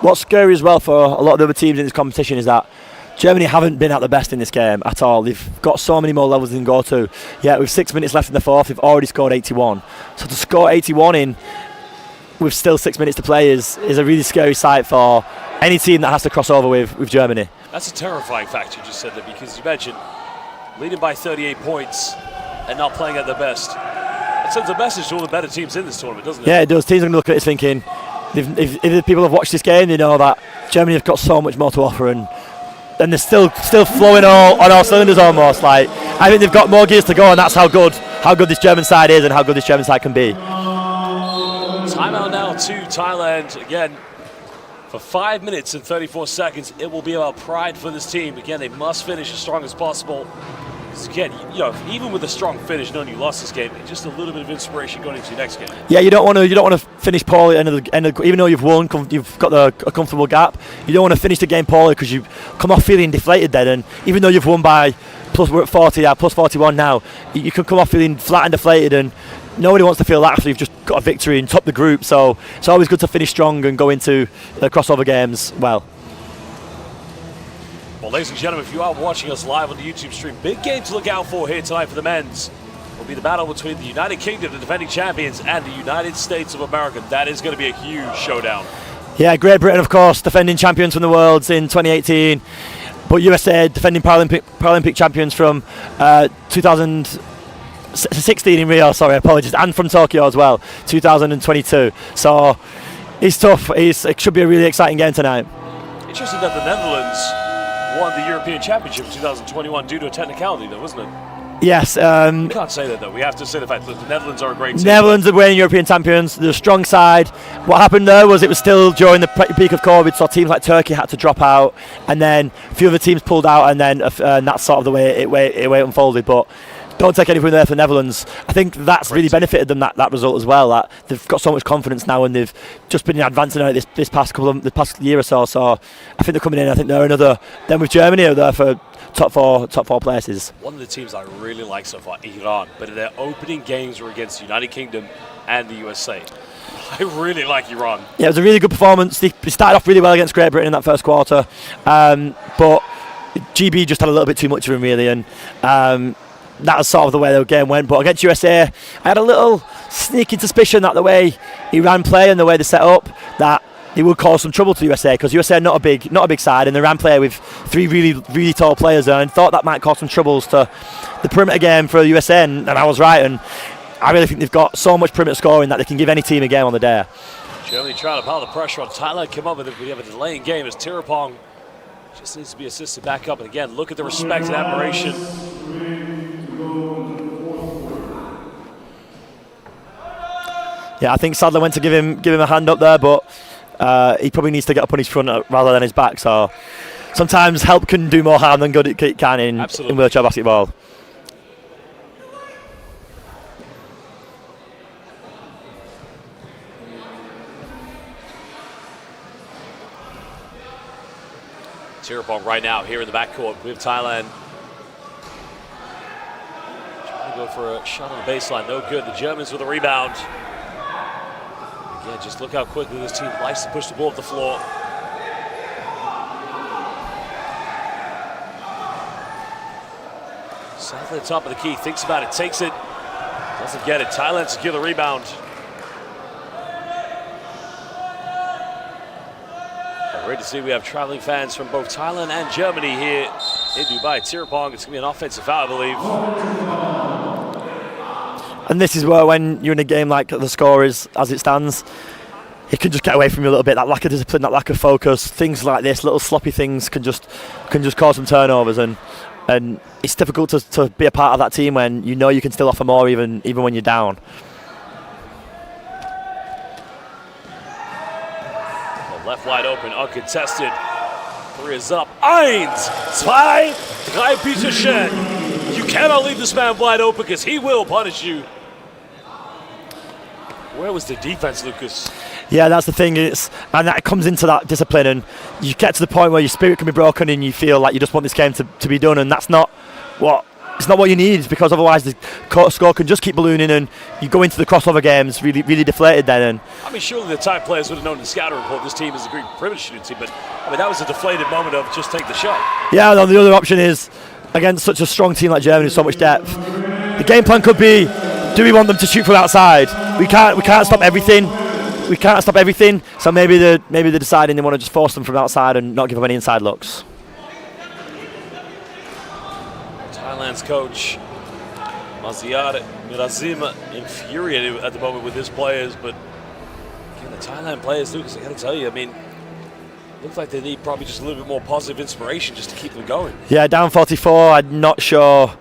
What's scary as well for a lot of the other teams in this competition is that Germany haven't been at the best in this game at all. They've got so many more levels they can go to. Yeah, with 6 minutes left in the fourth, they've already scored 81. So to score 81 in with still 6 minutes to play is a really scary sight for any team that has to cross over with Germany. That's a terrifying fact you just said there, because you mentioned leading by 38 points and not playing at their best. It sends a message to all the better teams in this tournament, doesn't it? Yeah, it does. Teams are going to look at this thinking, if the people have watched this game, they know that Germany have got so much more to offer, and they're still flowing on all cylinders almost. Like, I think they've got more gears to go, and that's how good this German side is and how good this German side can be. Timeout now to Thailand again for 5 minutes and 34 seconds. It will be about pride for this team. Again, they must finish as strong as possible. Because again, even with a strong finish, knowing you lost this game, just a little bit of inspiration going into your next game. Yeah, you don't want to finish poorly at the end of, even though you've won, you've got a comfortable gap. You don't want to finish the game poorly because you come off feeling deflated then. And even though you've won by we're at 40, plus 41 now, you can come off feeling flat and deflated, and nobody wants to feel that after you've just got a victory and top the group. So it's always good to finish strong and go into the crossover games well. Well, ladies and gentlemen, if you are watching us live on the YouTube stream, big game to look out for here tonight for the men's. Will be the battle between the United Kingdom, the defending champions, and the United States of America. That is going to be a huge showdown. Yeah, Great Britain, of course, defending champions from the Worlds in 2018. But USA defending Paralympic champions from 2016 in Rio, apologies, and from Tokyo as well, 2022. So it's tough. It should be a really exciting game tonight. Interesting that the Netherlands won the European Championship in 2021 due to a technicality, though, wasn't it? Yes. We can't say that, though. We have to say the fact that the Netherlands are a great team. Netherlands are winning European champions. They're a strong side. What happened there was it was still during the peak of COVID, so teams like Turkey had to drop out, and then a few other teams pulled out, and then that's sort of the way it unfolded. But don't take anything there for the Netherlands. I think that's really benefited them, that result as well. That they've got so much confidence now, and they've just been advancing on it this past year or so. So I think they're coming in. I think they're another. Then with Germany, are there for top four places. One of the teams I really like so far, Iran, but their opening games were against the United Kingdom and the USA. I really like Iran. Yeah, it was a really good performance. They started off really well against Great Britain in that first quarter, but GB just had a little bit too much of him, really, and that was sort of the way the game went. But against USA, I had a little sneaking suspicion that the way Iran play and the way they set up, that it would cause some trouble to USA, because USA are not a big side, and they ran play with 3 really tall players there, and thought that might cause some troubles to the perimeter game for USA, and I was right. And I really think they've got so much perimeter scoring that they can give any team a game on the day. Germany trying to pile the pressure on Thailand. Came up with it. We have a delay in game as Tirapong just needs to be assisted back up. And again, look at the respect and admiration. Yeah, I think Sadler went to give him a hand up there, but he probably needs to get up on his front rather than his back. So sometimes help can do more harm than good it can in wheelchair basketball. Tirapong right now here in the backcourt with Thailand. Trying to go for a shot on the baseline, no good. The Germans with a rebound. Again, just look how quickly this team likes to push the ball up the floor. South at the top of the key, thinks about it, takes it, doesn't get it. Thailand secure the rebound. Great to see we have traveling fans from both Thailand and Germany here in Dubai. Tirapong, it's going to be an offensive foul, I believe. And this is where, when you're in a game like the score is as it stands, it can just get away from you a little bit. That lack of discipline, that lack of focus, things like this, little sloppy things can just cause some turnovers, and it's difficult to be a part of that team when you know you can still offer more even when you're down. Left wide open, uncontested. 3 is up. 1, 2, 3, bitte schön. You cannot leave this man wide open because he will punish you. Where was the defense, Lucas? Yeah, that's the thing. And that comes into that discipline, and you get to the point where your spirit can be broken and you feel like you just want this game to be done, and that's not what you need, because otherwise the score can just keep ballooning and you go into the crossover games really deflated then. And I mean, surely the Thai players would have known in the scouting report this team is a great perimeter shooting team, but I mean, that was a deflated moment of just take the shot. Yeah, and the other option is, against such a strong team like Germany with so much depth, the game plan could be, do we want them to shoot from outside? We can't stop everything. We can't stop everything. So maybe they're deciding they want to just force them from outside and not give them any inside looks. Thailand's coach, Maziar Mirazima, infuriated at the moment with his players, but again, the Thailand players, Lucas, I got to tell you, I mean, looks like they need probably just a little bit more positive inspiration just to keep them going. Yeah, down 44, I'm not sure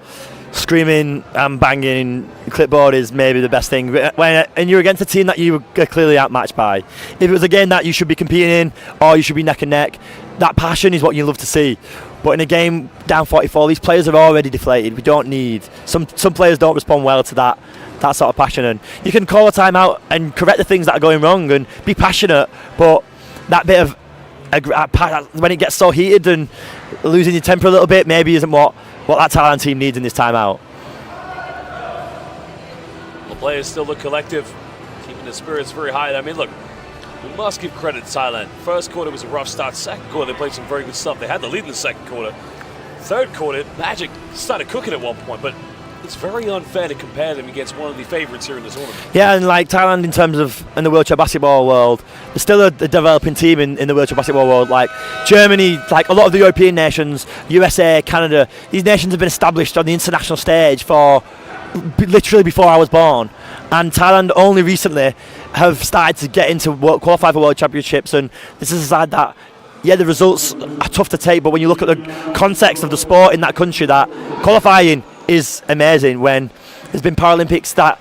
screaming and banging clipboard is maybe the best thing. And you're against a team that you are clearly outmatched by. If it was a game that you should be competing in, or you should be neck and neck, that passion is what you love to see. But in a game down 44, these players are already deflated. We don't need some players don't respond well to that sort of passion. And you can call a timeout and correct the things that are going wrong and be passionate, but that bit of when it gets so heated and losing your temper a little bit maybe isn't what that Thailand team needs in this timeout. The players still look collective, keeping the spirits very high. I mean, look, we must give credit to Thailand. First quarter was a rough start. Second quarter, they played some very good stuff. They had the lead in the second quarter. Third quarter, Magic started cooking at one point, but it's very unfair to compare them against one of the favorites here in this tournament. Yeah, and like Thailand in terms of in the wheelchair basketball world, they're still a developing team in the wheelchair basketball world. Like Germany, like a lot of the European nations, USA, Canada, these nations have been established on the international stage for literally before I was born. And Thailand only recently have started to get into qualify for world championships, and this is a side that, yeah, the results are tough to take, but when you look at the context of the sport in that country, that qualifying is amazing. When there's been Paralympics that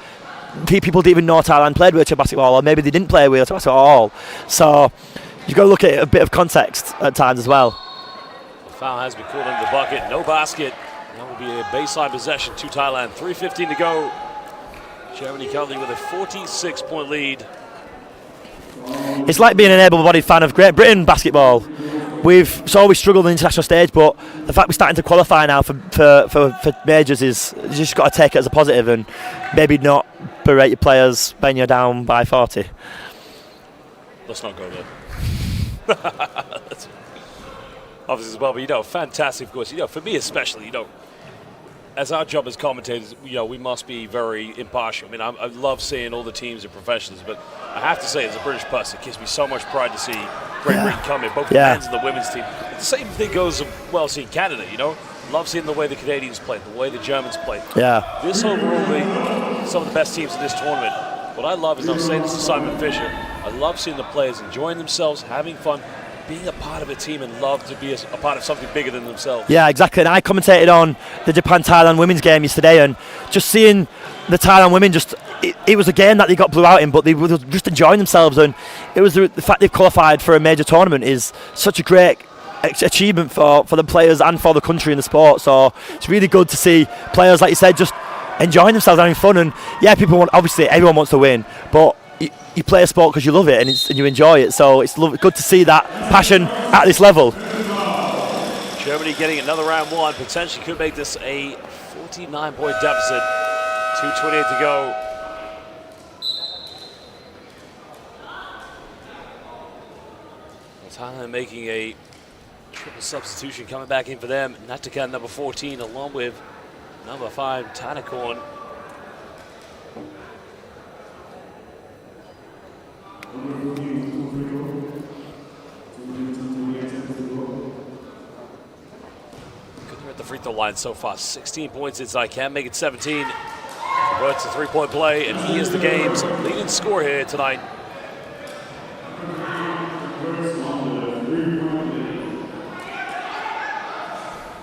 people didn't even know Thailand played wheelchair basketball, or maybe they didn't play wheelchair basketball at all. So you've got to look at a bit of context at times as well. The foul has been called into the bucket, no basket. That will be a baseline possession to Thailand. 3:15 to go. Germany currently with a 46-point lead. It's like being an able-bodied fan of Great Britain basketball. We've always struggled on the international stage, but the fact we're starting to qualify now for majors is, you just got to take it as a positive and maybe not berate your players when you're down by 40? Let's not go there. Obviously as well, but fantastic, of course. For me especially, as our job as commentators, we must be very impartial. I mean, I love seeing all the teams are professionals, but I have to say, as a British person, it gives me so much pride to see Great Britain come in, both the men's and the women's team. The same thing goes well seeing Canada, Love seeing the way the Canadians play, the way the Germans play. Yeah. This overall, some of the best teams in this tournament. What I love is, I'm saying this to Simon Fisher, I love seeing the players enjoying themselves, having fun, being a part of a team, and love to be a part of something bigger than themselves. Yeah, exactly. And I commentated on the Japan-Thailand women's game yesterday, and just seeing the Thailand women, it was a game that they got blew out in, but they were just enjoying themselves, and it was the fact they've qualified for a major tournament is such a great achievement for the players and for the country in the sport. So it's really good to see players, like you said, just enjoying themselves, having fun. And obviously everyone wants to win, but you play a sport because you love it and you enjoy it. So it's good to see that passion at this level. Germany getting another round one, potentially could make this a 49-point deficit. 2:28 to go. Thailand making a triple substitution, coming back in for them. Natakan, number 14, along with number 5, Tanakorn. Good at the free throw line so far. 16 points inside, can't make it 17. Converts to three-point play, and he is the game's leading scorer here tonight.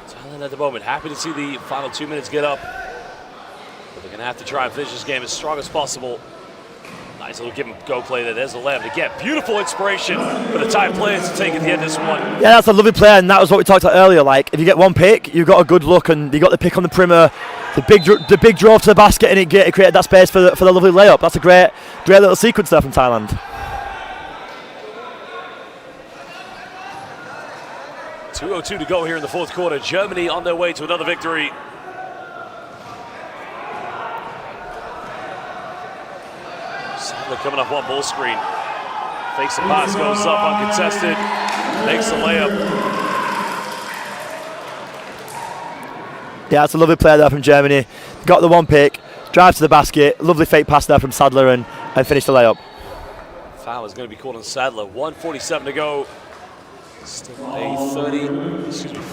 Thailand at the moment, happy to see the final 2 minutes get up. But they're going to have to try and finish this game as strong as possible. Nice little give and go play there. There's the layup to get. Beautiful inspiration for the Thai players to take at the end of this one. Yeah, that's a lovely play, and that was what we talked about earlier. Like, if you get one pick, you've got a good look, and you got the pick on the perimeter, the big drove to the basket, and it created that space for the lovely layup. That's a great little sequence there from Thailand. .202 to go here in the fourth quarter. Germany on their way to another victory. Sadler coming up on ball screen. Fakes the pass, goes up uncontested, makes the layup. Yeah, that's a lovely play there from Germany. Got the one pick, drives to the basket, lovely fake pass there from Sadler, and finished the layup. Foul is going to be called on Sadler. 1:47 to go. Still a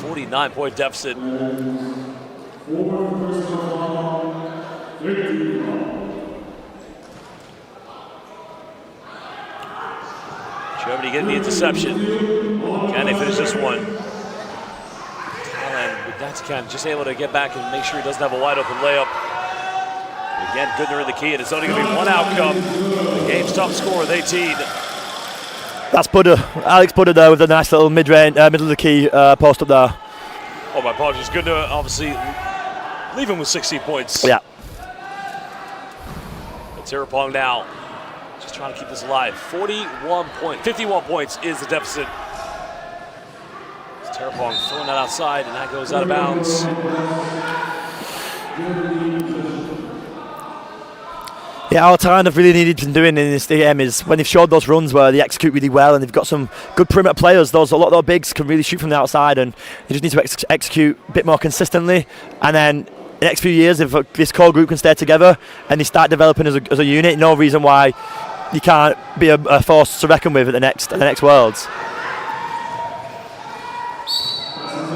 49-point deficit. Germany getting the interception. Can they finish this one? Thailand with Natakan just able to get back and make sure he doesn't have a wide open layup. Again, Goodner in the key, and it's only going to be one outcome. The game's top scorer with 18. That's Alex Budder there with a nice little middle of the key post up there. Oh, my apologies. Goodner obviously leaving with 16 points. Yeah. But Tirapong now just trying to keep this alive. 51 points is the deficit. Tirapong throwing that outside, and that goes out of bounds. Yeah, what Thailand have really needed to doing in this game is when they've showed those runs where they execute really well and they've got some good perimeter players. A lot of those bigs can really shoot from the outside, and they just need to execute a bit more consistently. And then in the next few years, if this core group can stay together and they start developing as a unit, no reason why you can't be a force to reckon with at the next Worlds.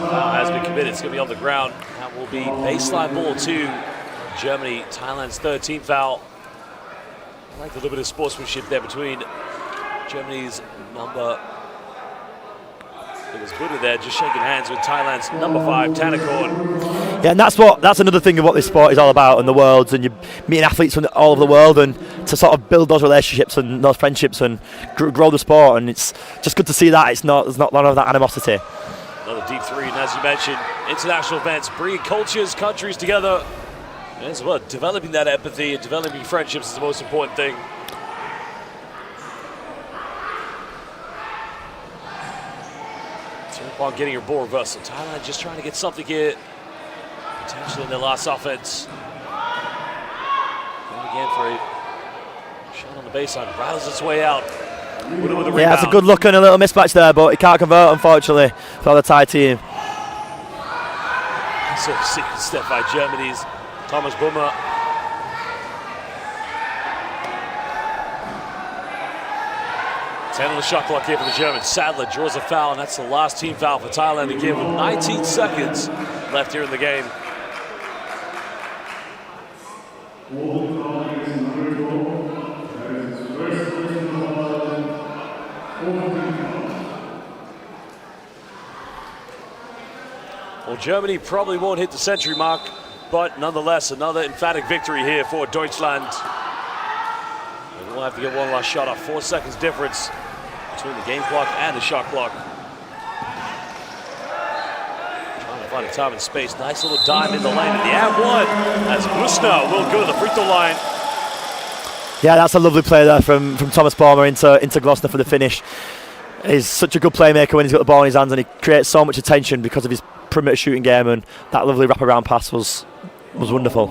Foul has been committed. It's going to be on the ground. That will be baseline ball to Germany. Thailand's third team foul. I like the little bit of sportsmanship there between Germany's number. It was Buddha there, just shaking hands with Thailand's number 5, Tanakorn. Yeah, and that's another thing of what this sport is all about, and the Worlds, and you're meeting athletes from all over the world, and to sort of build those relationships and those friendships and grow the sport. And it's just good to see that there's not a lot of that animosity. Another deep three, and as you mentioned, international events bringing cultures, countries together. And as well, developing that empathy and developing friendships is the most important thing. Tirapong getting her ball reversal. Thailand just trying to get something here, potentially in their last offense. Going to again for a shot on the baseline. Rattles its way out. With a rebound. Yeah, it's a good look and a little mismatch there, but he can't convert, unfortunately, for the Thai team. So second step by Germany's Thomas Bummer. Ten on the shot clock here for the Germans. Sadler draws a foul, and that's the last team foul for Thailand again with 19 seconds left here in the game. Well, Germany probably won't hit the century mark, but nonetheless, another emphatic victory here for Deutschland. They will have to get one last shot off. 4 seconds difference between the game clock and the shot clock. Trying to find a time and space. Nice little dive in the lane at the and one as Glusner will go to the free throw line. Yeah, that's a lovely play there from Thomas Baumer into Glusner for the finish. He's such a good playmaker when he's got the ball in his hands, and he creates so much attention because of his perimeter shooting game, and that lovely wraparound pass was wonderful.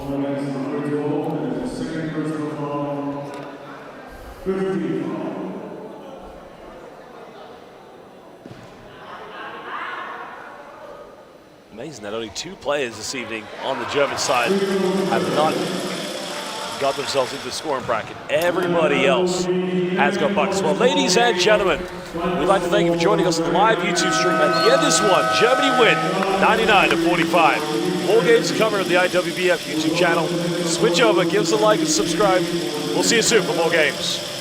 Amazing that only 2 players this evening on the German side have not got themselves into the scoring bracket. Everybody else has got buckets. Well, ladies and gentlemen, we'd like to thank you for joining us on the live YouTube stream. At the end of this one, Germany win 99-45. More games to cover on the IWBF YouTube channel. Switch over, give us a like and subscribe. We'll see you soon for more games.